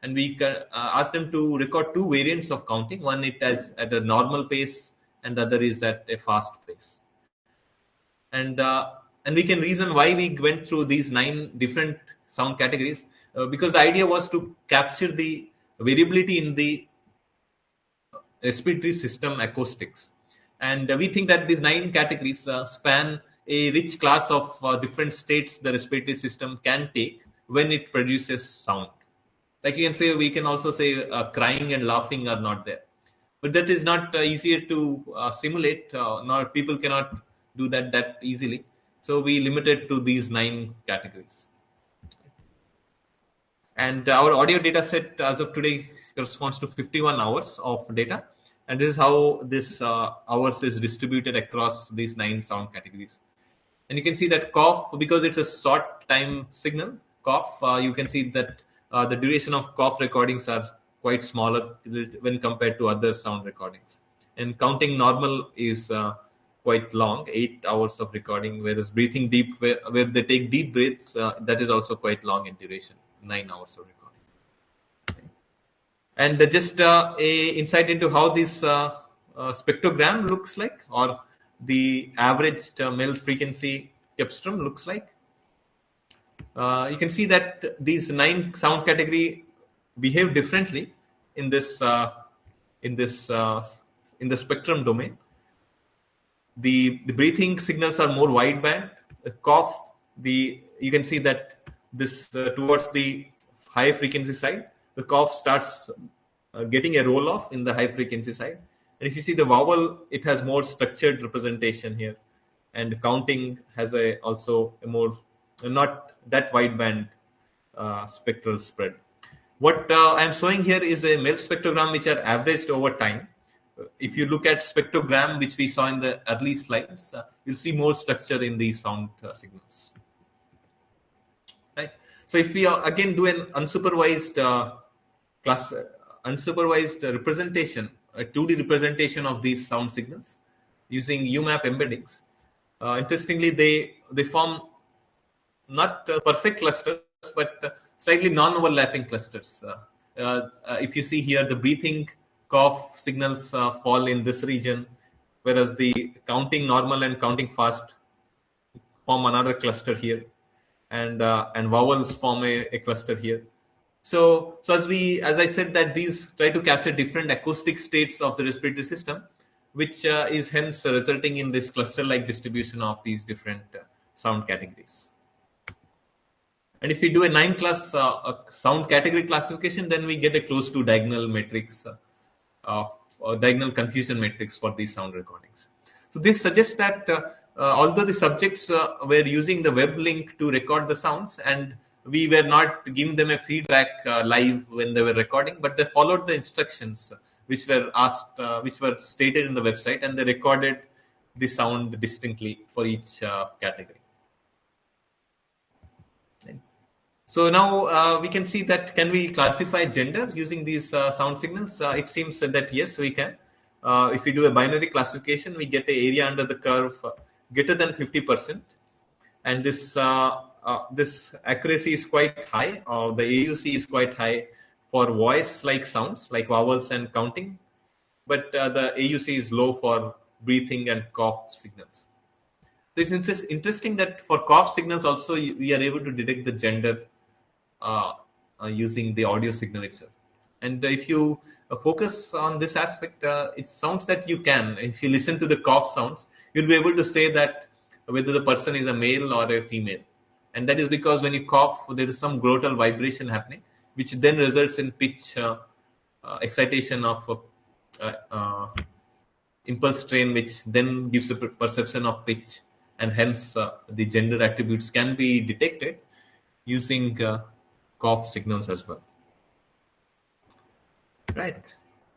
And we asked them to record 2 variants of counting. One it is at a normal pace, and the other is at a fast pace. And we can reason why we went through these 9 different sound categories, because the idea was to capture the variability in the respiratory system acoustics. And we think that these 9 categories span a rich class of different states the respiratory system can take when it produces sound. Like you can say, we can also say crying and laughing are not there. But that is not easier to simulate, nor people cannot do that easily. So we limited to these 9 categories. And our audio data set as of today corresponds to 51 hours of data. And this is how this hours is distributed across these 9 sound categories. And you can see that cough, because it's a short time signal, cough, you can see that the duration of cough recordings are quite smaller when compared to other sound recordings. And counting normal is quite long, 8 hours of recording, whereas breathing deep, where they take deep breaths, that is also quite long in duration, 9 hours of recording. Okay. And just a insight into how this spectrogram looks like, or the average male frequency cepstrum looks like. You can see that these 9 sound category behave differently in this in the spectrum domain. The breathing signals are more wideband. The cough, you can see that this towards the high frequency side, the cough starts getting a roll off in the high frequency side. And if you see the vowel, it has more structured representation here, and counting has also a more not that wideband spectral spread. What I am showing here is a MELF spectrogram which are averaged over time. If you look at spectrogram which we saw in the early slides, you'll see more structure in these sound signals. Right. So if we again do an unsupervised unsupervised representation, a 2D representation of these sound signals using UMAP embeddings, interestingly they form not perfect clusters, but slightly non-overlapping clusters. If you see here, the breathing cough signals fall in this region, whereas the counting normal and counting fast form another cluster here, and vowels form a cluster here. So as I said, that these try to capture different acoustic states of the respiratory system, which is hence resulting in this cluster-like distribution of these different sound categories. And if we do a 9-class sound category classification, then we get a close to diagonal matrix, diagonal confusion matrix for these sound recordings. So this suggests that although the subjects were using the web link to record the sounds, and we were not giving them a feedback live when they were recording, but they followed the instructions which were asked, which were stated in the website, and they recorded the sound distinctly for each category. So now we can see that can we classify gender using these sound signals? It seems that yes, we can. If we do a binary classification, we get an area under the curve greater than 50%, and this this accuracy is quite high, or the AUC is quite high for voice-like sounds like vowels and counting, but the AUC is low for breathing and cough signals. So it's interesting that for cough signals also we are able to detect the gender using the audio signal itself. And if you focus on this aspect, it sounds that you can. If you listen to the cough sounds, you'll be able to say that whether the person is a male or a female. And that is because when you cough, there is some glottal vibration happening, which then results in pitch excitation of impulse train, which then gives a perception of pitch, and hence the gender attributes can be detected using cough signals as well. Right.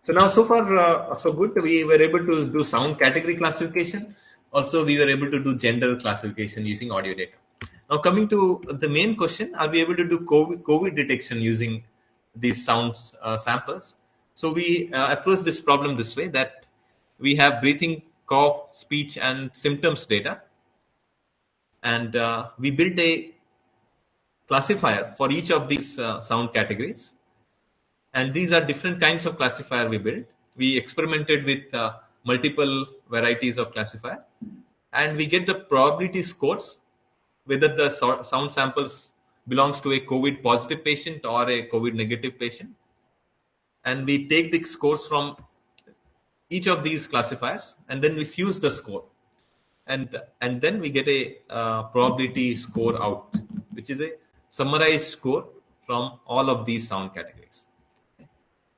So now, so far, so good. We were able to do sound category classification. Also, we were able to do gender classification using audio data. Now, coming to the main question, are we able to do COVID detection using these sound samples? So we approach this problem this way, that we have breathing, cough, speech, and symptoms data. And we built a classifier for each of these sound categories. And these are different kinds of classifier we built. We experimented with multiple varieties of classifier, and we get the probability scores whether the sound samples belongs to a COVID positive patient or a COVID negative patient. And we take the scores from each of these classifiers, and then we fuse the score, and then we get a probability score out, which is a summarized score from all of these sound categories.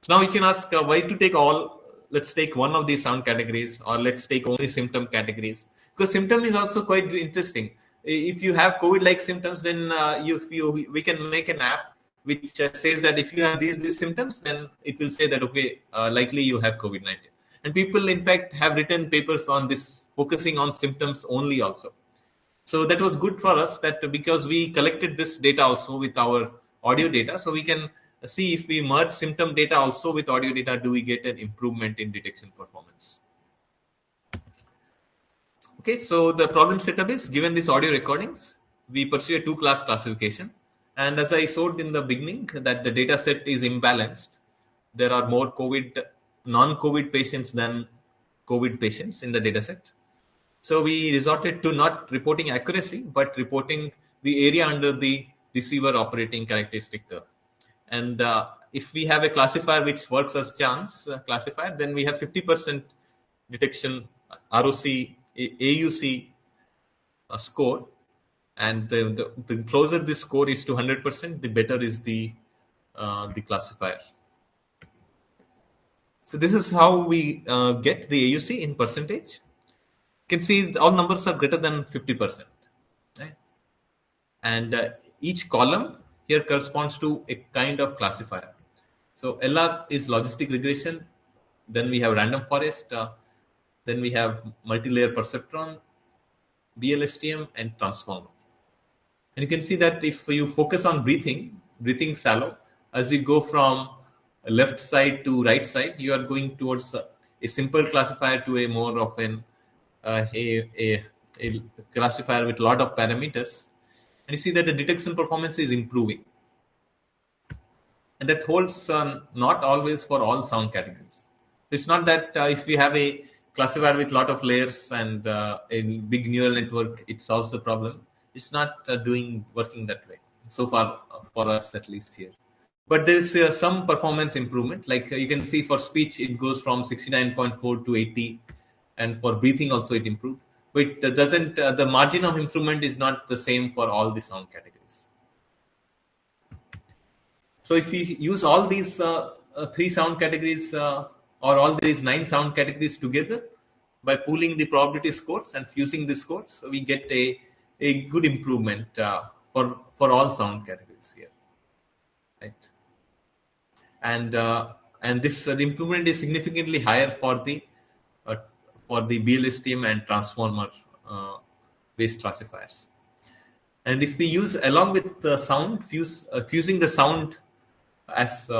So now you can ask why to take all. Let's take one of these sound categories, or let's take only symptom categories, because symptom is also quite interesting. If you have COVID-like symptoms, then we can make an app which says that if you have these symptoms, then it will say that okay, likely you have COVID-19. And people, in fact, have written papers on this, focusing on symptoms only also. So that was good for us, that because we collected this data also with our audio data, so we can see if we merge symptom data also with audio data, do we get an improvement in detection performance. Okay, so the problem setup is, given these audio recordings, we pursue a two-class classification. And as I showed in the beginning, that the data set is imbalanced. There are more non-COVID patients than COVID patients in the data set. So we resorted to not reporting accuracy, but reporting the area under the receiver operating characteristic curve. And if we have a classifier which works as chance classifier, then we have 50% detection ROC AUC score, and the closer this score is to 100%, the better is the classifier. So this is how we get the AUC in percentage. You can see all numbers are greater than 50%, right? And each column here corresponds to a kind of classifier. So LR is logistic regression, then we have random forest, then we have multi-layer perceptron, BLSTM, and transformer. And you can see that if you focus on breathing shallow, as you go from left side to right side, you are going towards a simple classifier to a more of an a classifier with a lot of parameters. And you see that the detection performance is improving. And that holds not always for all sound categories. It's not that if we have a classifier with a lot of layers and a big neural network, it solves the problem. It's not working that way, so far for us at least here. But there is some performance improvement. Like you can see for speech, it goes from 69.4 to 80. And for breathing also it improved. But it doesn't, the margin of improvement is not the same for all the sound categories. So if we use all these 3 sound categories or all these 9 sound categories together by pooling the probability scores and fusing the scores, so we get a good improvement for all sound categories here, right? And this the improvement is significantly higher for the BLSTM and transformer based classifiers. And if we use along with the sound, fusing the sound as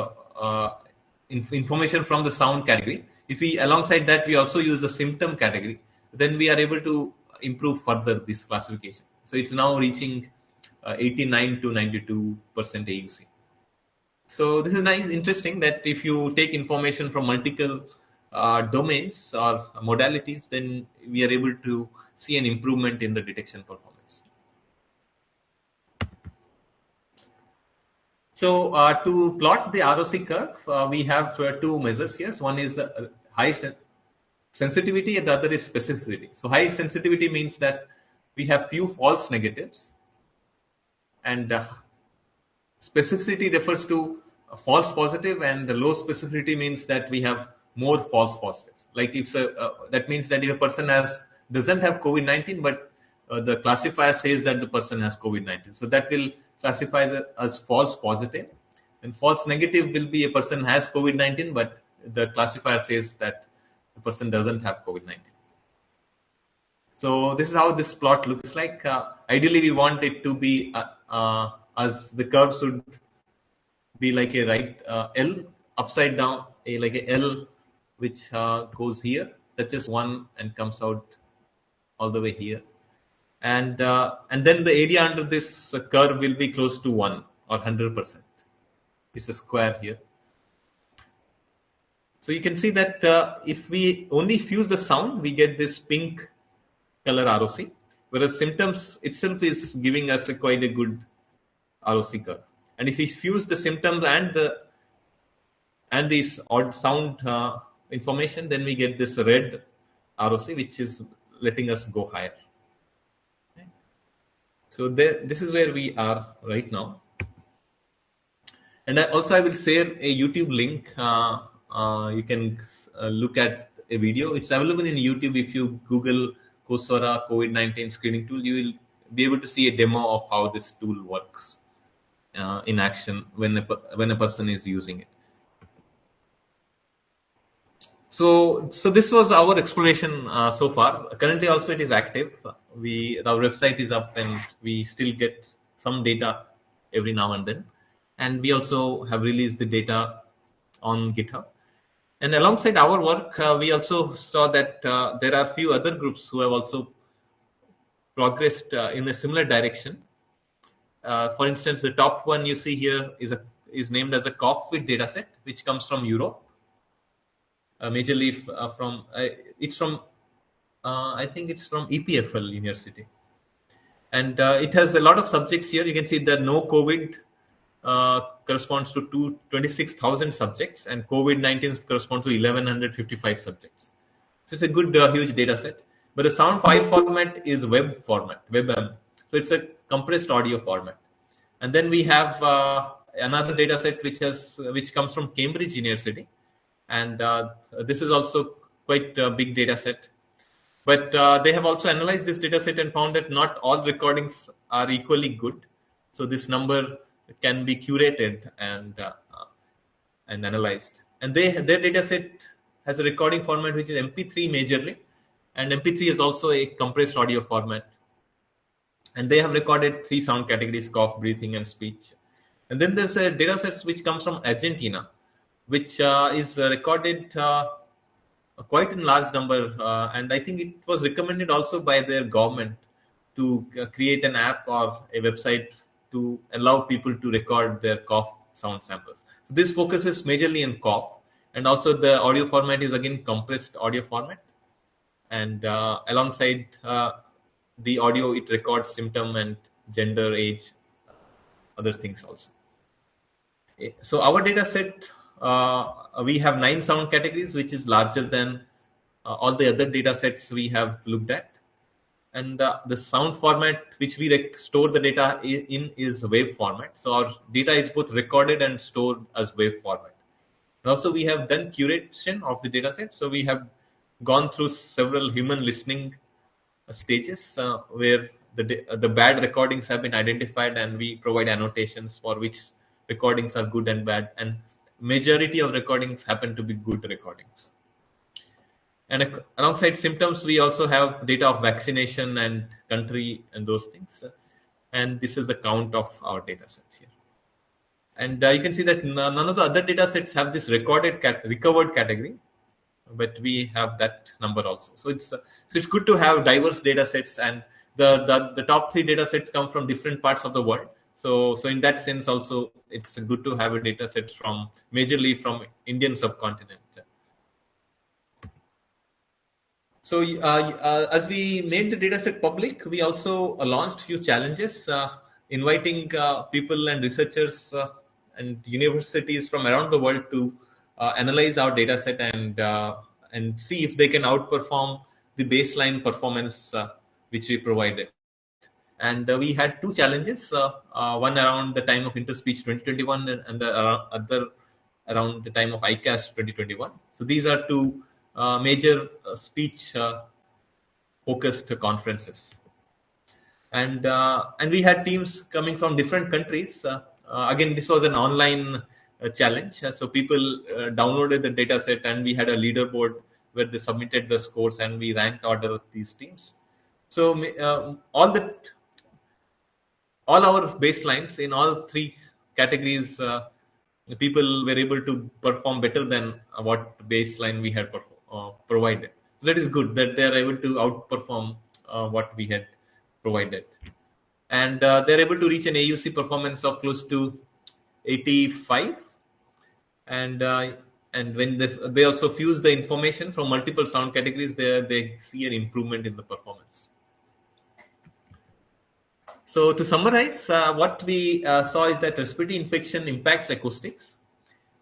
information from the sound category, if we alongside that we also use the symptom category, then we are able to improve further this classification. So it's now reaching 89 to 92% AUC. So this is nice, interesting that if you take information from multiple domains or modalities, then we are able to see an improvement in the detection performance. So to plot the ROC curve, we have two measures here. So one is high sensitivity and the other is specificity. So high sensitivity means that we have few false negatives, and specificity refers to a false positive, and the low specificity means that we have more false positives. Like if that means that if a person doesn't have COVID-19, but the classifier says that the person has COVID-19, so that will classify as false positive, and false negative will be a person has COVID-19, but the classifier says that the person doesn't have COVID-19. So this is how this plot looks like. Ideally, we want it to be as the curve should be like a right L upside down, like a L which goes here, touches 1 and comes out all the way here, and then the area under this curve will be close to 1 or 100%. It's a square here. So you can see that if we only fuse the sound, we get this pink color ROC, whereas symptoms itself is giving us quite a good ROC curve. And if we fuse the symptoms and this odd sound information, then we get this red ROC, which is letting us go higher. Okay. So this is where we are right now. And I will share a YouTube link. You can look at a video. It's available in YouTube. If you Google Coursera COVID-19 screening tool, you will be able to see a demo of how this tool works in action when a person is using it. So this was our exploration so far. Currently also it is active. Our website is up and we still get some data every now and then. And we also have released the data on GitHub. And alongside our work, we also saw that there are few other groups who have also progressed in a similar direction. For instance, the top one you see here is named as a CoughFit dataset, which comes from Europe. Majorly I think it's from EPFL University. And it has a lot of subjects here. You can see that no COVID corresponds to 26,000 subjects, and COVID-19 corresponds to 1,155 subjects. So it's a good, huge data set. But the sound file format is web format, WebM. So it's a compressed audio format. And then we have another data set which comes from Cambridge University, and this is also quite a big data set. But they have also analyzed this data set and found that not all recordings are equally good. So this number can be curated and analyzed. And their data set has a recording format which is MP3 majorly, and MP3 is also a compressed audio format. And they have recorded 3 sound categories: cough, breathing, and speech. And then there's a data set which comes from Argentina, which is recorded quite in large number, and I think it was recommended also by their government to create an app or a website to allow people to record their cough sound samples. So this focuses majorly on cough, and also the audio format is again compressed audio format, and alongside the audio it records symptom and gender, age, other things also. So our data set, we have 9 sound categories, which is larger than all the other data sets we have looked at. And the sound format which we store the data in is wave format. So our data is both recorded and stored as wave format. And also we have done curation of the data set. So we have gone through several human listening stages where the bad recordings have been identified, and we provide annotations for which recordings are good and bad. And majority of recordings happen to be good recordings. And alongside symptoms, we also have data of vaccination and country and those things. And this is the count of our data sets here. And you can see that none of the other data sets have this recovered category, but we have that number also. So it's good to have diverse data sets, and the top 3 data sets come from different parts of the world. So in that sense also, it's good to have a data set from majorly from Indian subcontinent. So as we made the dataset public, we also launched few challenges, inviting people and researchers universities from around the world to analyze our data set and see if they can outperform the baseline performance which we provided. And we had two challenges, one around the time of Interspeech 2021 and the other around the time of ICAS 2021. So these are two major speech focused conferences. And we had teams coming from different countries. Again, this was an online challenge. So people downloaded the data set, and we had a leaderboard where they submitted the scores, and we ranked order these teams. So all our baselines in all three categories, people were able to perform better than what baseline we had provided. So that is good that they are able to outperform what we had provided. And they're able to reach an AUC performance of close to 85. And when they also fuse the information from multiple sound categories, they see an improvement in the performance. So to summarize, what we saw is that respiratory infection impacts acoustics,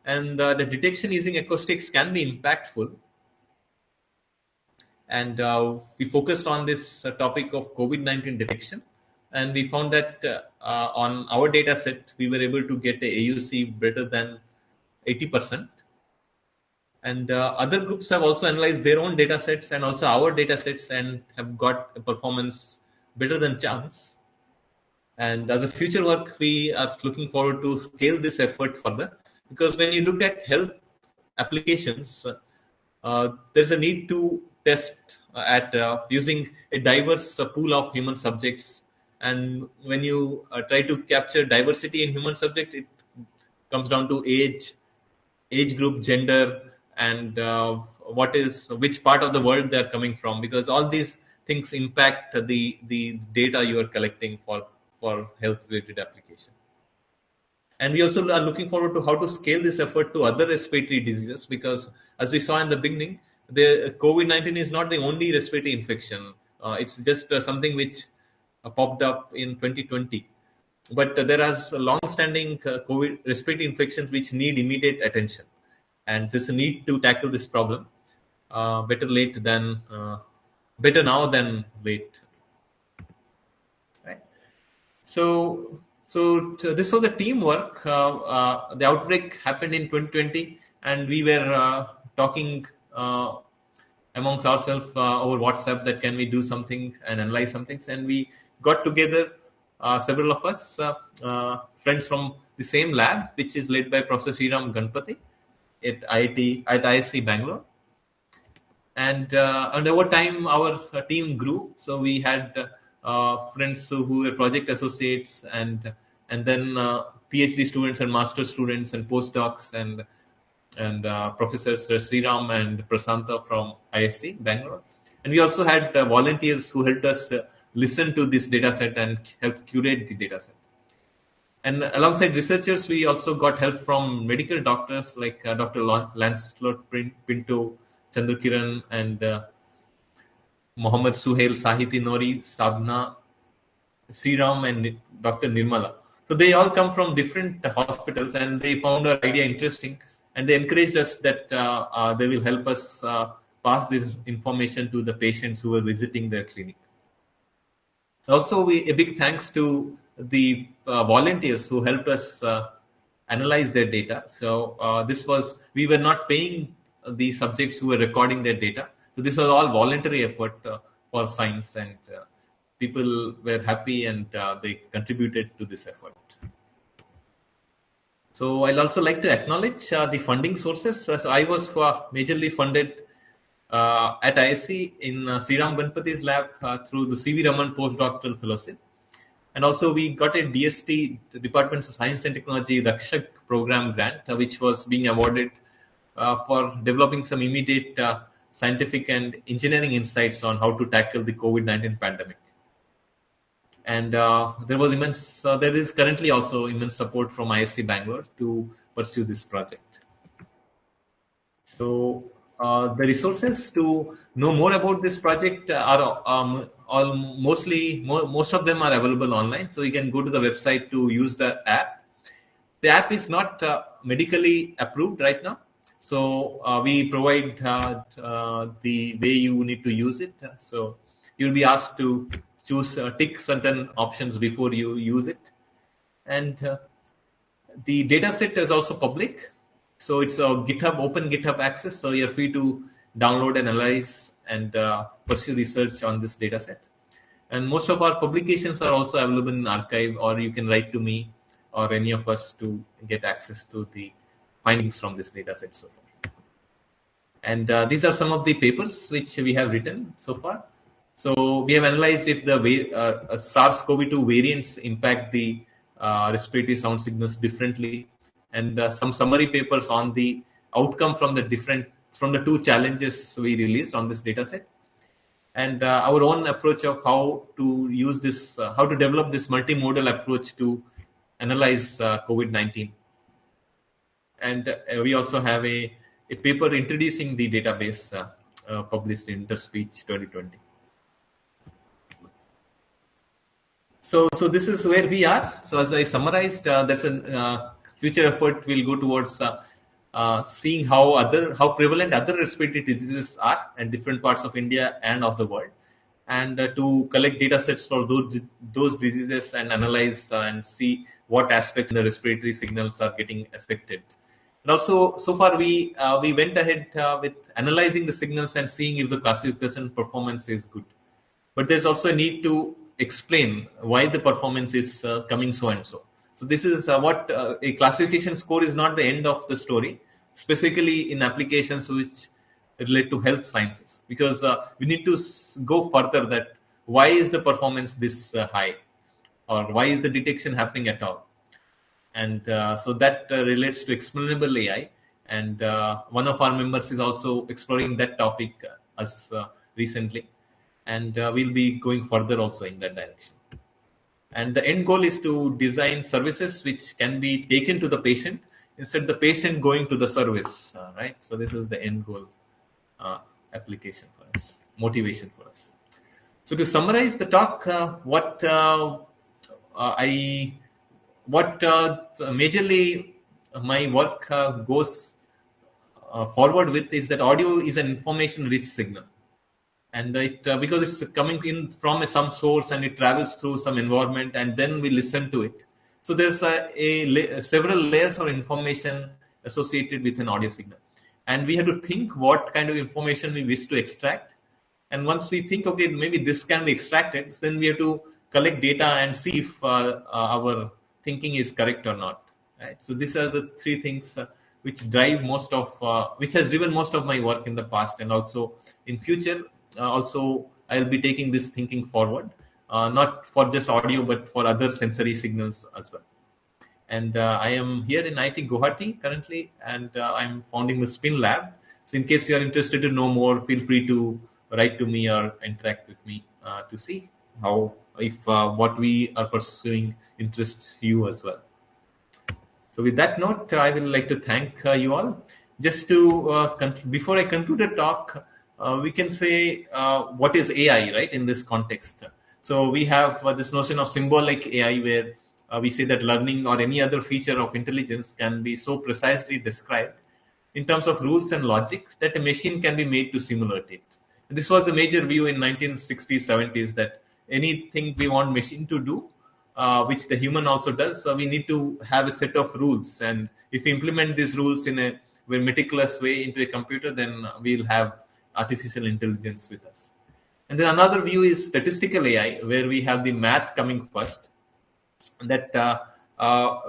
and the detection using acoustics can be impactful. And we focused on this topic of COVID-19 detection, and we found that on our data set, we were able to get a AUC better than 80%. And other groups have also analyzed their own data sets and also our data sets and have got a performance better than chance. And as a future work, we are looking forward to scale this effort further, because when you look at health applications, there's a need to test at using a diverse pool of human subjects. And when you try to capture diversity in human subject, it comes down to age group, gender, and which part of the world they are coming from, because all these things impact the data you are collecting for health-related application. And we also are looking forward to how to scale this effort to other respiratory diseases, because as we saw in the beginning, the COVID-19 is not the only respiratory infection. It's just something which popped up in 2020. But there are long-standing COVID respiratory infections which need immediate attention. And there's a need to tackle this problem better now than late. So this was a teamwork. The outbreak happened in 2020, and we were talking amongst ourselves over WhatsApp that can we do something and analyze some things. And we got together, several of us, friends from the same lab, which is led by Professor Sriram Ganpati at IIT Bangalore. And over time, our team grew. So we had friends who were project associates, and then PhD students and master students and postdocs and Professors Sriram and Prasanta from ISC Bangalore. And we also had volunteers who helped us listen to this data set and help curate the data set. And alongside researchers, we also got help from medical doctors like Dr. Lancelot Pinto, Chandrakiran, and Mohammed Suhail, Sahiti Nori, Sadhna, Sriram, and Dr. Nirmala. So they all come from different hospitals, and they found our idea interesting, and they encouraged us that they will help us pass this information to the patients who were visiting their clinic. Also, a big thanks to the volunteers who helped us analyze their data. So we were not paying the subjects who were recording their data. So this was all voluntary effort for science, and people were happy, and they contributed to this effort. So I'll also like to acknowledge the funding sources. So I was majorly funded at ISC in Sriram Ganpati's lab through the C.V. Raman postdoctoral fellowship. And also we got a DST, the Department of Science and Technology Rakshak program grant, which was being awarded for developing some immediate scientific and engineering insights on how to tackle the COVID-19 pandemic. And there is currently also immense support from ISC Bangalore to pursue this project. So the resources to know more about this project are most of them are available online. So you can go to the website to use the app. The app is not medically approved right now. So we provide the way you need to use it. So you'll be asked to choose, tick certain options before you use it. And the data set is also public. So it's a open GitHub access. So you're free to download and analyze and pursue research on this data set. And most of our publications are also available in archive, or you can write to me or any of us to get access to the findings from this data set so far. And these are some of the papers which we have written so far. So we have analyzed if the SARS-CoV-2 variants impact the respiratory sound signals differently, and some summary papers on the outcome from the two challenges we released on this data set, and our own approach of how to use this, how to develop this multimodal approach to analyze COVID-19. And we also have a paper introducing the database published in Interspeech 2020. So this is where we are. So as I summarized, there's a future effort will go towards seeing how prevalent other respiratory diseases are in different parts of India and of the world, and to collect data sets for those diseases and analyze and see what aspects in the respiratory signals are getting affected. And also, so far we went ahead with analyzing the signals and seeing if the classification performance is good. But there's also a need to explain why the performance is coming so and so. So this is what a classification score is not the end of the story, specifically in applications which relate to health sciences, because we need to go further that why is the performance this high, or why is the detection happening at all. And so that relates to explainable AI, and one of our members is also exploring that topic as recently, and we'll be going further also in that direction. And the end goal is to design services which can be taken to the patient instead of the patient going to the service, right? So this is the end goal application for us, motivation for us. So to summarize the talk, majorly my work goes forward with is that audio is an information-rich signal. And because it's coming in from some source and it travels through some environment and then we listen to it. So there's several layers of information associated with an audio signal. And we have to think what kind of information we wish to extract. And once we think, okay, maybe this can be extracted, then we have to collect data and see if our thinking is correct or not. Right? So these are the three things which drive which has driven most of my work in the past and also in future. Also, I'll be taking this thinking forward, not for just audio, but for other sensory signals as well. And I am here in IIT Guwahati currently, and I'm founding the Spin Lab. So in case you are interested to know more, feel free to write to me or interact with me to see if what we are pursuing interests you as well. So with that note, I would like to thank you all. Just to, before I conclude the talk, we can say what is AI, right, in this context. So we have this notion of symbolic AI where we say that learning or any other feature of intelligence can be so precisely described in terms of rules and logic that a machine can be made to simulate it. And this was a major view in 1960s, 70s that anything we want machine to do, which the human also does, so we need to have a set of rules. And if we implement these rules in a very meticulous way into a computer, then we'll have artificial intelligence with us. And then another view is statistical AI, where we have the math coming first, that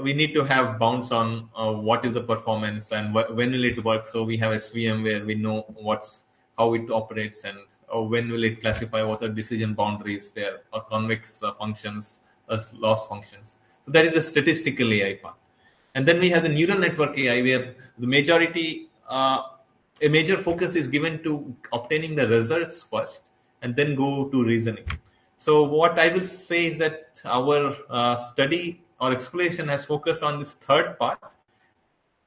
we need to have bounds on what is the performance and when will it work. So we have SVM where we know how it operates and when will it classify, what are decision boundaries there, or convex functions as loss functions. So that is the statistical AI part. And then we have the neural network AI, where the a major focus is given to obtaining the results first and then go to reasoning. So what I will say is that our study or exploration has focused on this third part,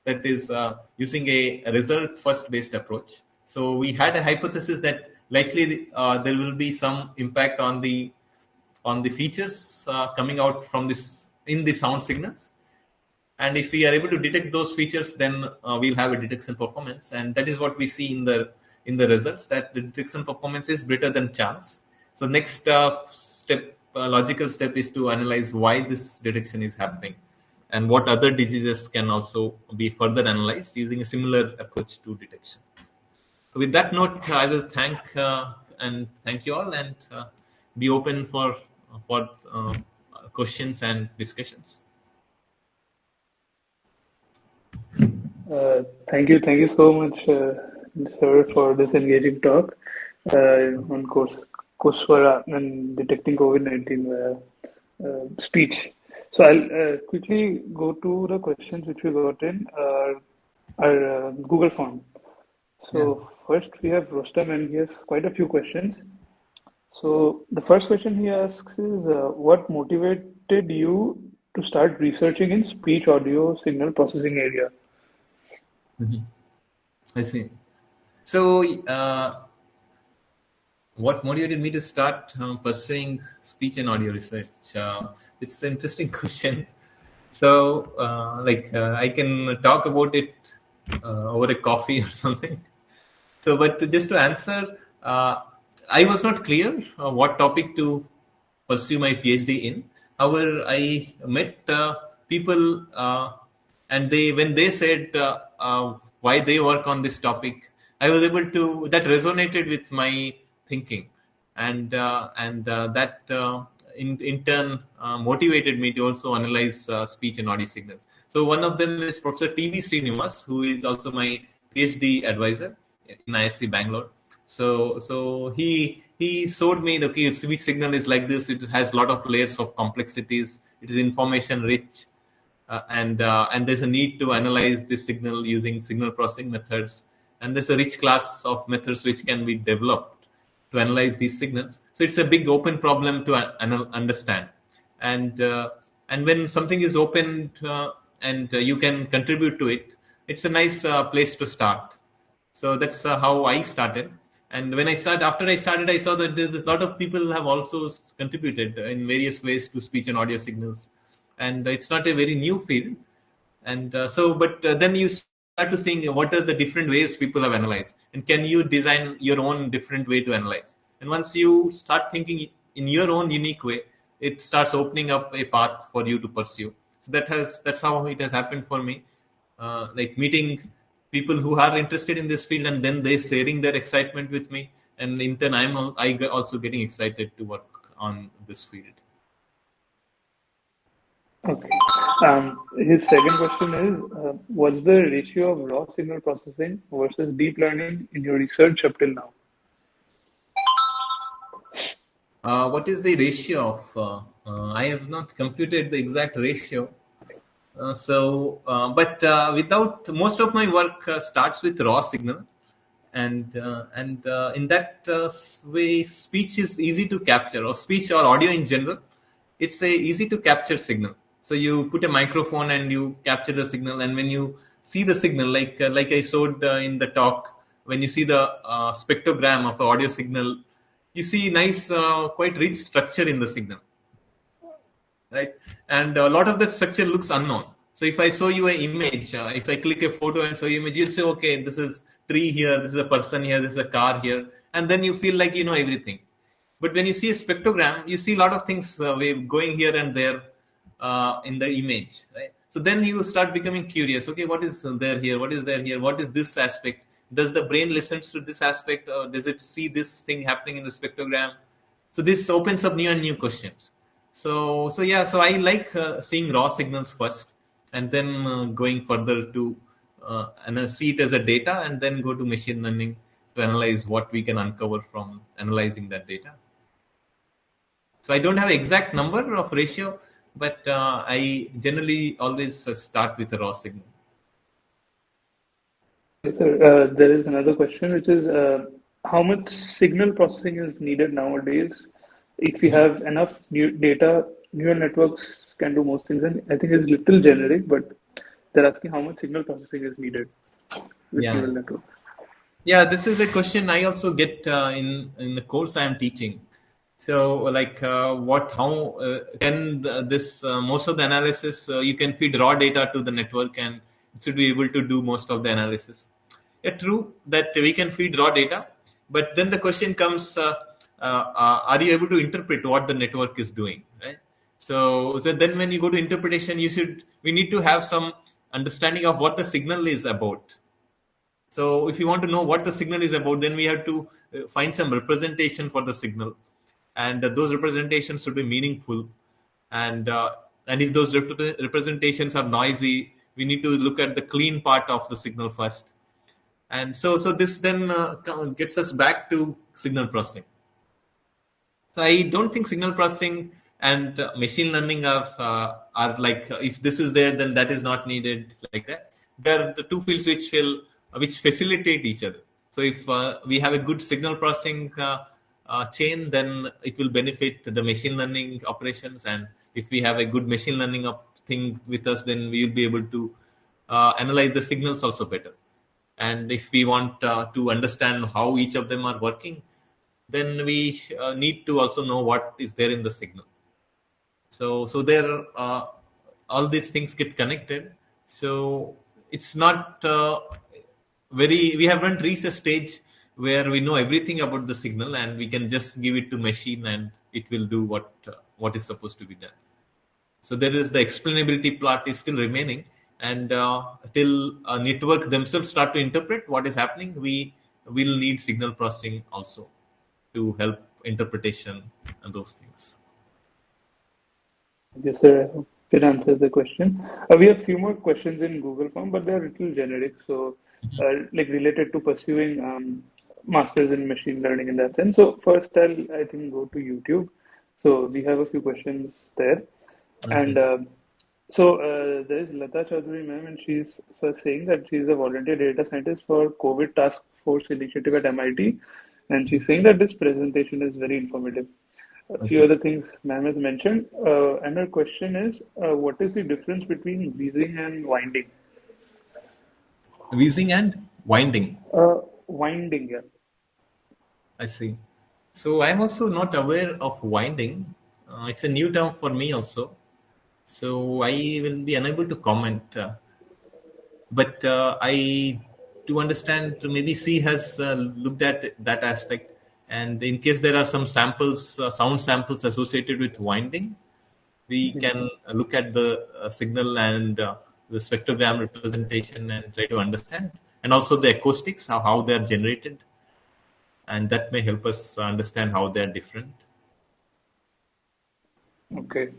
that is using a result first based approach. So we had a hypothesis that likely there will be some impact on the features coming out from this in the sound signals. And if we are able to detect those features, then we'll have a detection performance, and that is what we see in the results, that the detection performance is better than chance. So next logical step is to analyze why this detection is happening, and what other diseases can also be further analyzed using a similar approach to detection. So with that note, I will thank you all, and be open for questions and discussions. Thank you so much, sir, for this engaging talk on coursework and detecting COVID-19 speech. So I'll quickly go to the questions which we got in our Google form. So first we have Rostam, and he has quite a few questions. So the first question he asks is, what motivated you to start researching in speech audio signal processing area? I see. So, what motivated me to start pursuing speech and audio research? It's an interesting question. So, I can talk about it over a coffee or something. So, but just to answer, I was not clear what topic to pursue my PhD in. However, I met people, and when they said why they work on this topic, I was able to, that resonated with my thinking, and that in turn motivated me to also analyze speech and audio signals. So one of them is Professor T.V. Srinivas, who is also my PhD advisor in IIT Bangalore. So he showed me that okay, speech signal is like this. It has a lot of layers of complexities. It is information rich, and there's a need to analyze this signal using signal processing methods. And there's a rich class of methods which can be developed to analyze these signals. So it's a big open problem to understand. And when something is open and you can contribute to it, it's a nice place to start. So that's how I started. And after I started, I saw that there's a lot of people have also contributed in various ways to speech and audio signals. And it's not a very new field. And then you start to seeing what are the different ways people have analyzed. And can you design your own different way to analyze? And once you start thinking in your own unique way, it starts opening up a path for you to pursue. So that's how it has happened for me. Like meeting people who are interested in this field, and then they sharing their excitement with me, and in turn I also getting excited to work on this field. Okay. His second question is, what's the ratio of raw signal processing versus deep learning in your research up till now? What is the ratio of? I have not computed the exact ratio. But without, most of my work starts with raw signal, and in that way, speech is easy to capture, or speech or audio in general. It's a easy to capture signal. So you put a microphone and you capture the signal, and when you see the signal, like I showed in the talk, when you see the spectrogram of the audio signal, you see nice, quite rich structure in the signal. Right, and a lot of the structure looks unknown. So if I show you an image, if I click a photo and show you image, you'll say, okay, this is tree here, this is a person here, this is a car here, and then you feel like you know everything. But when you see a spectrogram, you see a lot of things going here and there in the image, right? So then you start becoming curious. Okay, what is there here? What is there here? What is this aspect? Does the brain listen to this aspect, or does it see this thing happening in the spectrogram? So this opens up new and new questions. So I like seeing raw signals first, and then going further to see it as a data, and then go to machine learning to analyze what we can uncover from analyzing that data. So I don't have an exact number of ratio, but I generally always start with a raw signal. Yes, sir. There is another question, which is, how much signal processing is needed nowadays? If we have enough new data, neural networks can do most things. And I think it's little generic, but they're asking how much signal processing is needed with neural networks. Yeah, this is a question I also get in the course I am teaching. So like how can this most of the analysis you can feed raw data to the network and it should be able to do most of the analysis. Yeah, true that we can feed raw data, but then the question comes: are you able to interpret what the network is doing? Right. So then when you go to interpretation, we need to have some understanding of what the signal is about. So if you want to know what the signal is about, then we have to find some representation for the signal, and those representations should be meaningful. And if those representations are noisy, we need to look at the clean part of the signal first. And so this then gets us back to signal processing. So I don't think signal processing and machine learning are like if this is there, then that is not needed like that. They're the two fields which facilitate each other. So if we have a good signal processing chain, then it will benefit the machine learning operations. And if we have a good machine learning thing with us, then we will be able to analyze the signals also better. And if we want to understand how each of them are working, then we need to also know what is there in the signal. So there all these things get connected. So it's not we haven't reached a stage where we know everything about the signal and we can just give it to machine and it will do what is supposed to be done. So there is the explainability part is still remaining, and till a network themselves start to interpret what is happening, we will need signal processing also to help interpretation and those things. Yes, sir. I hope that answers the question. We have few more questions in Google form, but they're a little generic. So, like related to pursuing masters in machine learning in that sense. So first, I think go to YouTube. So we have a few questions there, and there is Lata Chaudhary ma'am, and she's first saying that she's a volunteer data scientist for COVID Task Force Initiative at MIT, and she's saying that this presentation is very informative. A few other things ma'am has mentioned, and her question is, what is the difference between wheezing and winding? Wheezing and winding. Winding, yeah. I see. So I'm also not aware of winding. It's a new term for me also. So I will be unable to comment. But I to understand, maybe C has looked at that aspect. And in case there are some samples, sound samples associated with winding, we can look at the signal and the spectrogram representation and try to understand. And also the acoustics, how they are generated. And that may help us understand how they are different. Okay.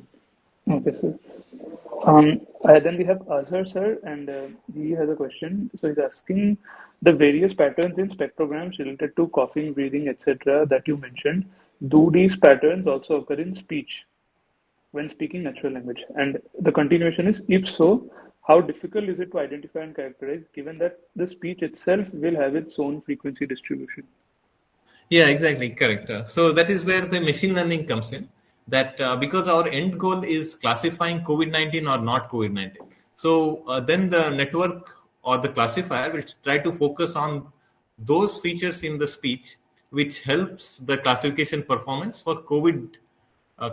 Okay, sir. Then we have Azhar sir, and he has a question. So he's asking the various patterns in spectrograms related to coughing, breathing, etc. that you mentioned. Do these patterns also occur in speech when speaking natural language? And the continuation is, if so, how difficult is it to identify and characterize, given that the speech itself will have its own frequency distribution? Yeah, exactly, correct. So that is where the machine learning comes in. That because our end goal is classifying COVID-19 or not COVID-19. So then the network or the classifier will try to focus on those features in the speech which helps the classification performance for COVID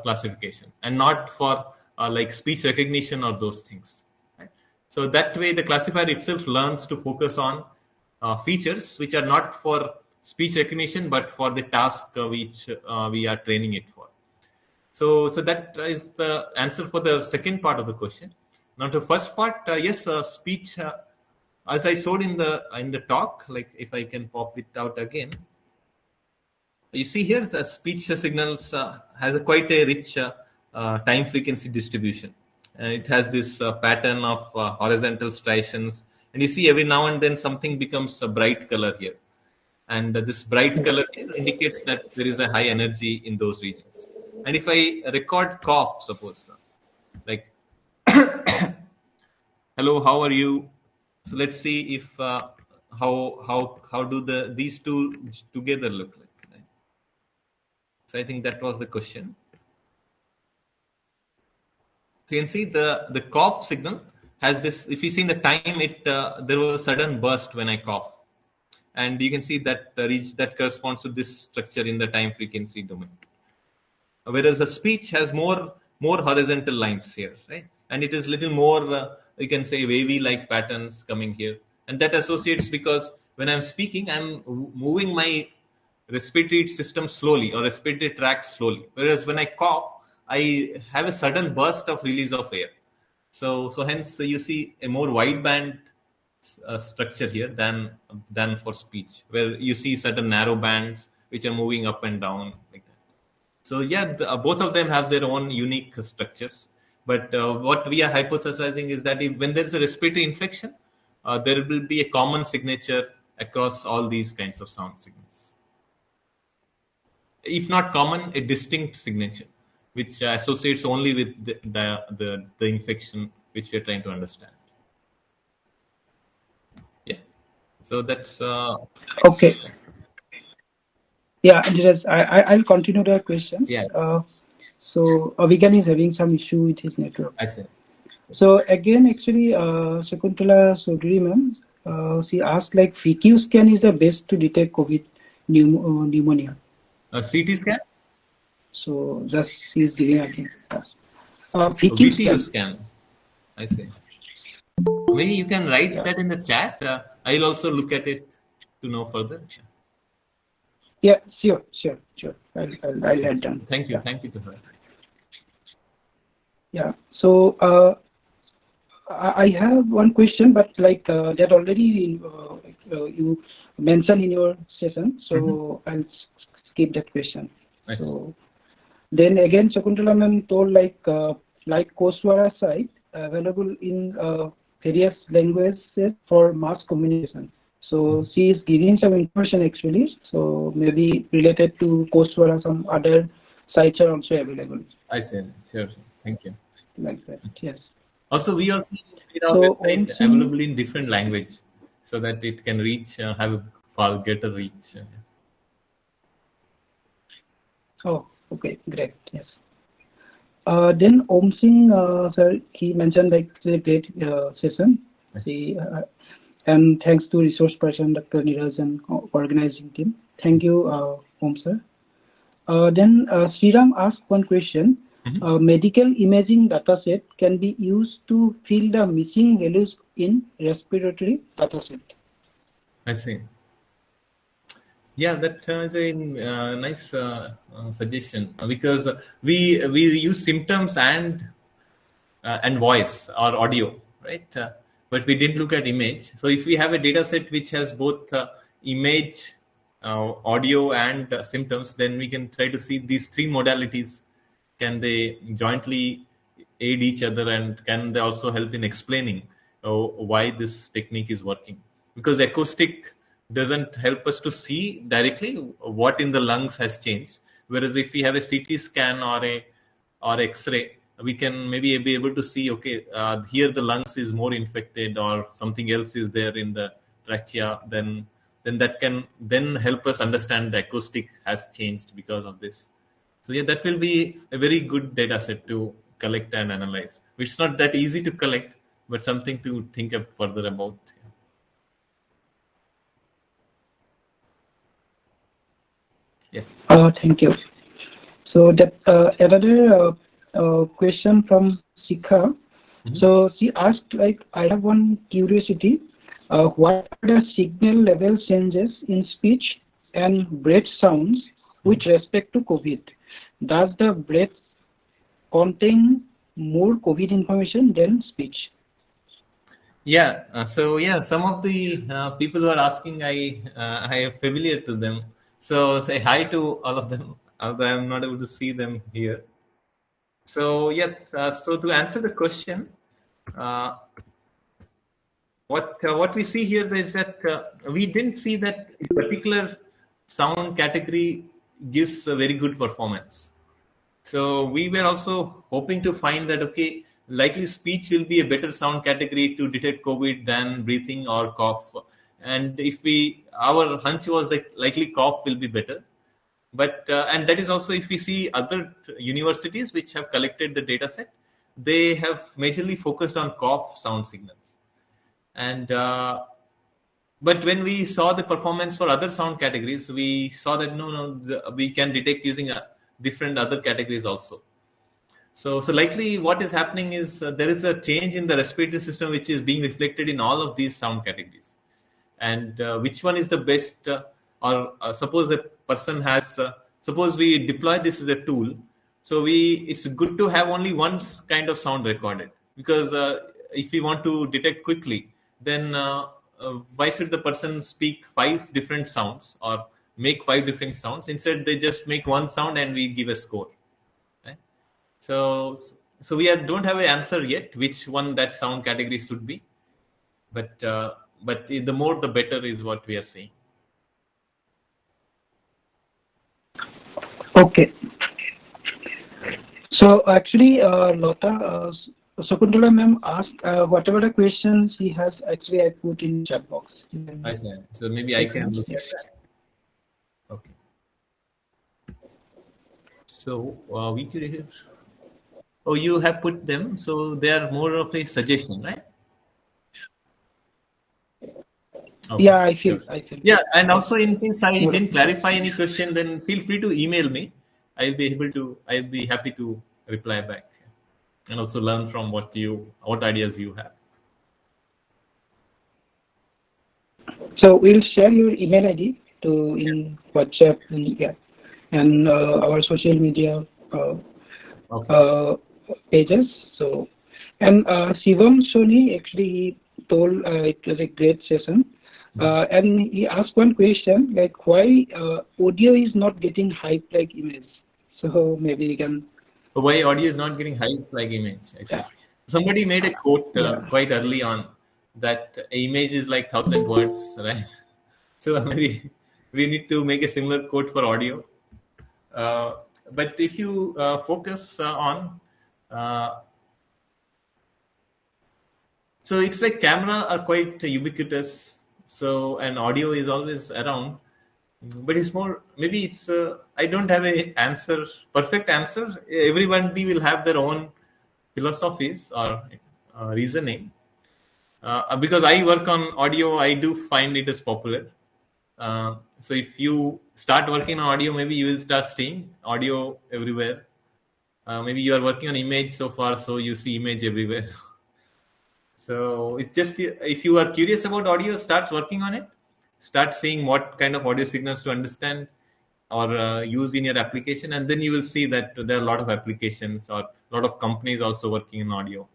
classification and not for like speech recognition or those things. Right? So that way the classifier itself learns to focus on features which are not for speech recognition but for the task which we are training it for. So that is the answer for the second part of the question. Now the first part, yes, speech, as I showed in the talk, like if I can pop it out again, you see here the speech signals has quite a rich time frequency distribution. It has this pattern of horizontal striations, and you see every now and then something becomes a bright color here, and this bright color here indicates that there is a high energy in those regions. And if I record cough, suppose, like, hello, how are you? So let's see if how do these two together look like. Right? So I think that was the question. So you can see the cough signal has this. If you see in the time, there was a sudden burst when I cough, and you can see that that corresponds to this structure in the time frequency domain. whereas a speech has more horizontal lines here, right? And it is little more, you can say, wavy like patterns coming here, and that associates because when I'm speaking, I'm moving my respiratory system slowly or respiratory tract slowly, whereas when I cough, I have a sudden burst of release of air. So hence you see a more wide band structure here than for speech, where you see certain narrow bands which are moving up and down like that. So yeah, both of them have their own unique structures. But what we are hypothesizing is that when there is a respiratory infection, there will be a common signature across all these kinds of sound signals. If not common, a distinct signature, which associates only with the infection which we are trying to understand. Yeah. So that's Okay. Yeah, Neeraj, I'll continue the questions. Yeah. So Avigan is having some issue with his network. I see. So again, actually, Shakuntala Chaudhary ma'am, she asked like VQ scan is the best to detect COVID pneumonia. CT scan? So just she is giving again. VQ scan. I see. Maybe you can write that in the chat. I'll also look at it to know further. Yeah, sure. I'll add down. Thank you. Yeah. Thank you to her. Yeah. So I have one question, but like that already you mentioned in your session, so I'll skip that question. So then again, Shakuntala ma'am told like Coursera site available in various languages for mass communication. So she is giving some information actually. So maybe related to Coursera, some other sites are also available. I see. Sure. Thank you. Like that. Yes. Also, we also made our website available in different language so that it can reach, have a far greater reach. Oh, okay, great. Yes. Then Om Singh, sir, he mentioned like it's a great session. And thanks to resource person Dr. Neeraj and organizing team. Thank you, Om sir. Then Sriram asked one question. Medical imaging dataset can be used to fill the missing values in respiratory dataset. I see. Yeah, that is a nice suggestion because we use symptoms and voice or audio, right? But we didn't look at image. So if we have a data set which has both image, audio, and symptoms, then we can try to see these three modalities. Can they jointly aid each other, and can they also help in explaining why this technique is working? Because acoustic doesn't help us to see directly what in the lungs has changed. Whereas if we have a CT scan or X-ray, we can maybe be able to see, okay, here the lungs is more infected or something else is there in the trachea, then that can then help us understand the acoustic has changed because of this. So yeah, that will be a very good data set to collect and analyze. It's not that easy to collect, but something to think up further about. Yeah. Thank you. So that another question from Sikha. So she asked, like, I have one curiosity. What are the signal level changes in speech and breath sounds with respect to COVID? Does the breath contain more COVID information than speech? Yeah. So yeah, some of the people who are asking, I am familiar to them. So say hi to all of them, although I am not able to see them here. So yeah, so to answer the question, what we see here is that we didn't see that a particular sound category gives a very good performance. So we were also hoping to find that, okay, likely speech will be a better sound category to detect COVID than breathing or cough. And if our hunch was that likely cough will be better. But and that is also if we see other universities which have collected the data set, they have majorly focused on cough sound signals. And but when we saw the performance for other sound categories, we saw that we can detect using different other categories also. So likely what is happening is there is a change in the respiratory system which is being reflected in all of these sound categories. And which one is the best, suppose a person has, suppose we deploy this as a tool. So it's good to have only one kind of sound recorded, because if we want to detect quickly, then why should the person speak 5 different sounds or make 5 different sounds? Instead, they just make one sound and we give a score. Right? So we don't have an answer yet which one that sound category should be, but the more the better is what we are saying. Okay. So actually, Lota, Sakuntala ma'am asked whatever the questions he has. Actually, I put in chat box. I see. So maybe I can look at that. Okay. So we could have. Oh, you have put them. So they are more of a suggestion, right? Okay. Yeah, I feel. Yeah, and also in case I didn't clarify any question, then feel free to email me. I'll be happy to reply back, and also learn from what ideas you have. So we'll share your email ID in WhatsApp and our social media pages. So, and Shivam Soni actually he told it was a great session. And he asked one question, like why audio is not getting hyped like image. So maybe you can. Why audio is not getting hyped like image? I see. Yeah. Somebody made a quote quite early on that image is like 1,000 words, right? So maybe we need to make a similar quote for audio. But if you focus on so it's like camera are quite ubiquitous. So, and audio is always around, but it's more, maybe it's, I don't have a perfect answer. Everybody will have their own philosophies or reasoning. Because I work on audio, I do find it as popular. So if you start working on audio, maybe you will start seeing audio everywhere. Maybe you are working on image so far, so you see image everywhere. So it's just, if you are curious about audio, start working on it. Start seeing what kind of audio signals to understand or use in your application, and then you will see that there are a lot of applications or a lot of companies also working in audio.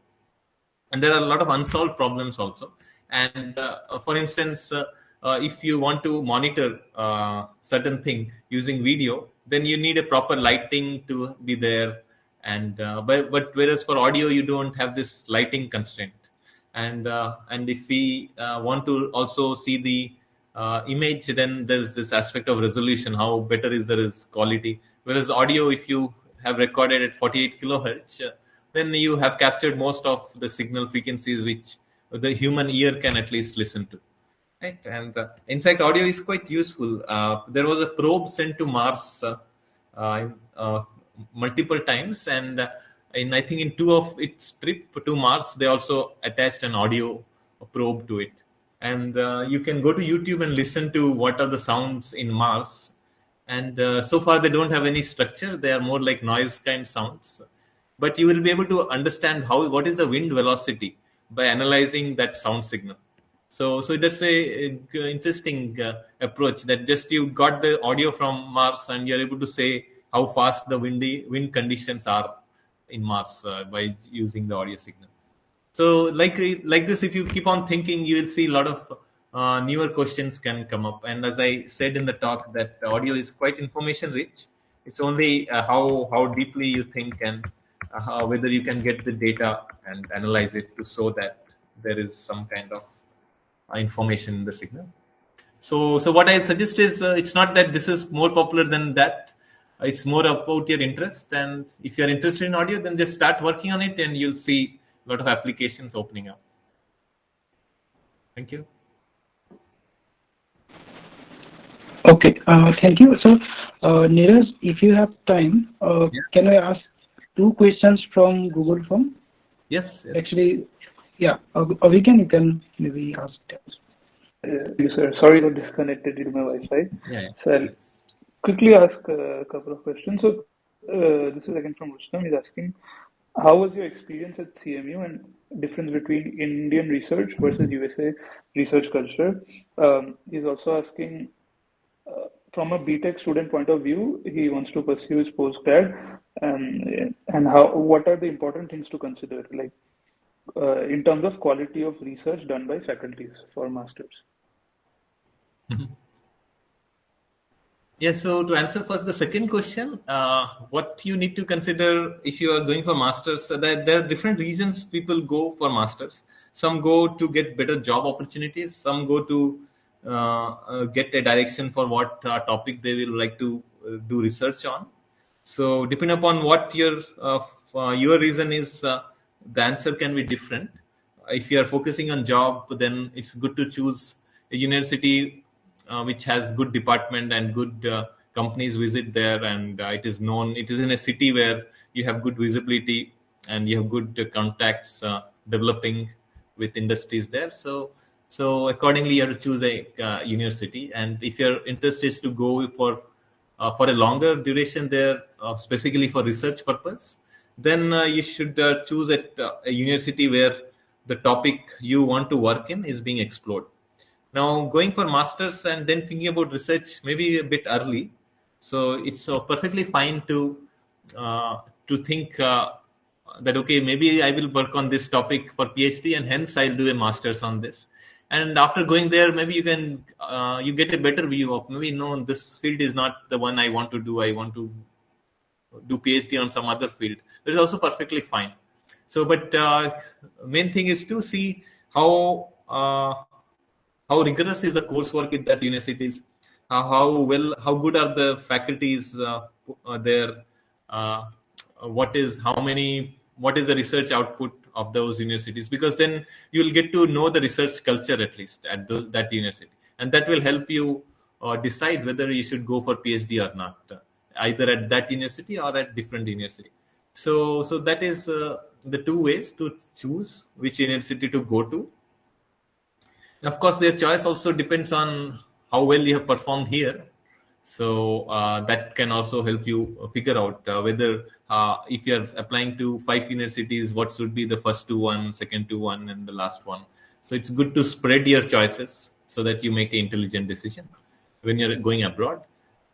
And there are a lot of unsolved problems also. And for instance, if you want to monitor certain thing using video, then you need a proper lighting to be there. And but whereas for audio, you don't have this lighting constraint. And if we want to also see the image, then there's this aspect of resolution. How better is there is quality? Whereas audio, if you have recorded at 48 kilohertz, then you have captured most of the signal frequencies which the human ear can at least listen to. Right? And in fact, audio is quite useful. There was a probe sent to Mars multiple times, and I think in 2 of its trip to Mars, they also attached an audio probe to it. And you can go to YouTube and listen to what are the sounds in Mars. And so far, they don't have any structure. They are more like noise kind sounds. But you will be able to understand what is the wind velocity by analyzing that sound signal. So that's a interesting approach, that just you got the audio from Mars and you're able to say how fast the wind conditions are in Mars by using the audio signal. So like this, if you keep on thinking, you will see a lot of newer questions can come up. And as I said in the talk, that audio is quite information rich. It's only how deeply you think and whether you can get the data and analyze it to show that there is some kind of information in the signal. So what I suggest is it's not that this is more popular than that. It's more about your interest, and if you're interested in audio, then just start working on it and you'll see a lot of applications opening up. Thank you. Okay, thank you. So, Neeraj, if you have time, can I ask 2 questions from Google Form? Yes. Actually, yeah, you can maybe ask that. Yes, sir. Sorry, got disconnected due to my Wi-Fi. Yeah. So I'll quickly ask a couple of questions. So This is again from Rustam. He's asking, how was your experience at CMU and difference between Indian research versus USA research culture? He's also asking, from a BTech student point of view, he wants to pursue his postgrad, and what are the important things to consider, like in terms of quality of research done by faculties for masters. Mhm. Yeah, so to answer first the second question, what you need to consider if you are going for masters, that there are different reasons people go for masters. Some go to get better job opportunities. Some go to get a direction for what topic they will like to do research on. So depending upon what your reason is, the answer can be different. If you are focusing on job, then it's good to choose a university which has good department and good companies visit there, and it is known. It is in a city where you have good visibility and you have good contacts developing with industries there. So accordingly, you have to choose a university. And if your interest is to go for a longer duration there, specifically for research purpose, then you should choose a university where the topic you want to work in is being explored. Now, going for masters and then thinking about research maybe a bit early. So it's perfectly fine to think that okay, maybe I will work on this topic for PhD, and hence I'll do a masters on this. And after going there, maybe you get a better view of, maybe no, this field is not the one I want to do. I want to do PhD on some other field. That is also perfectly fine. So, but main thing is to see how rigorous is the coursework in that universities, how good are the faculties there, uh, what is the research output of those universities, because then you will get to know the research culture at least at that university, and that will help you decide whether you should go for PhD or not, either at that university or at different university. So that is the two ways to choose which university to go to. Of course, their choice also depends on how well you have performed here. So that can also help you figure out whether if you are applying to 5 universities, what should be the first one, second one, and the last one. So it's good to spread your choices so that you make an intelligent decision when you're going abroad.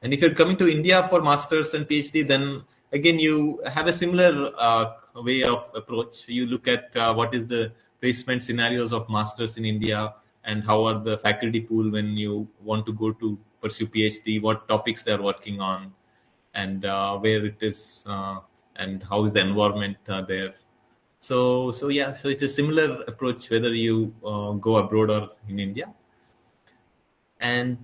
And if you're coming to India for masters and PhD, then again you have a similar way of approach. You look at what is the placement scenarios of masters in India, and how are the faculty pool when you want to go to pursue PhD, what topics they are working on, and where it is, and how is the environment there. So it's a similar approach whether you go abroad or in India. And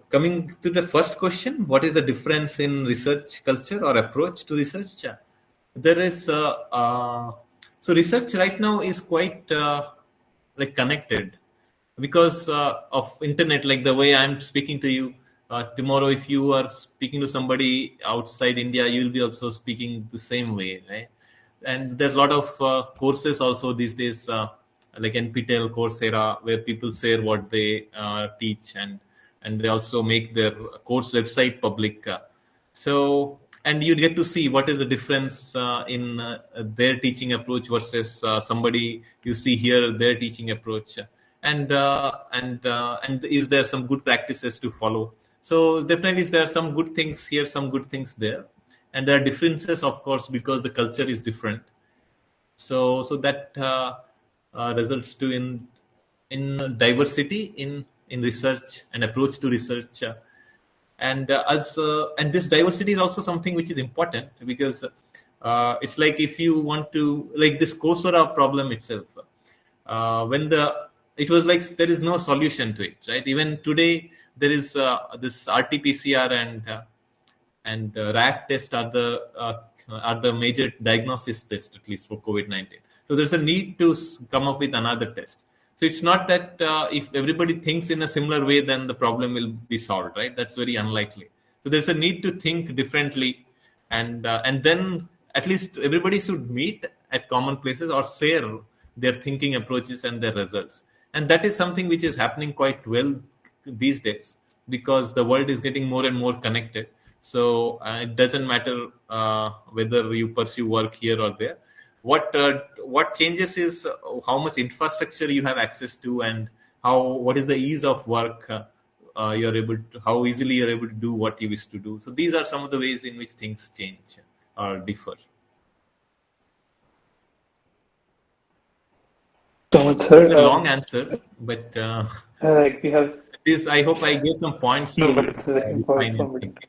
coming to the first question, what is the difference in research culture or approach to research? There is so research right now is quite like connected because of internet. Like the way I'm speaking to you tomorrow, if you are speaking to somebody outside India, you will be also speaking the same way, right? And there's a lot of courses also these days, like NPTEL, Coursera, where people share what they teach, and they also make their course website public. So, and you get to see what is the difference in their teaching approach versus somebody you see here, their teaching approach, and is there some good practices to follow. So definitely there are some good things here, some good things there, and there are differences, of course, because the culture is different. So that results to in diversity in research and approach to research. And and this diversity is also something which is important, because it's like if you want to, like this Coursera problem itself, when it was like there is no solution to it, right? Even today there is this RT-PCR and RAT test are the major diagnosis test, at least for COVID-19. So there's a need to come up with another test. So it's not that if everybody thinks in a similar way, then the problem will be solved, right? That's very unlikely. So there's a need to think differently, and then at least everybody should meet at common places or share their thinking approaches and their results. And that is something which is happening quite well these days, because the world is getting more and more connected. So it doesn't matter whether you pursue work here or there. What changes is how much infrastructure you have access to, and what is the ease of work you're able to, how easily you're able to do what you wish to do. So these are some of the ways in which things change or differ. So much, sir. It's a long answer, but We have. this, I hope I gave some points No, to but it's very define and informative. think.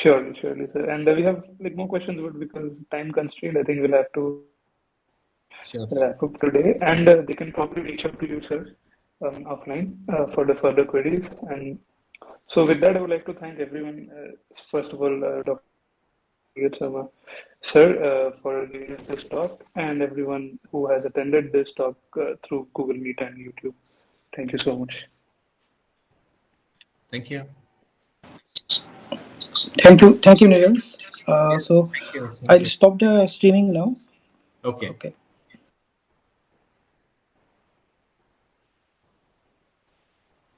Surely, sir. And we have like more questions, but because time constraint, I think we'll have to Sure. wrap up today. And they can probably reach out to you, sir, offline for the further queries. And so, with that, I would like to thank everyone. First of all, Dr. Sharma, sir, for giving us this talk, and everyone who has attended this talk through Google Meet and YouTube. Thank you so much. Thank you. Thank you, Neeraj. So Thank you. I'll stop the streaming now. Okay. Okay.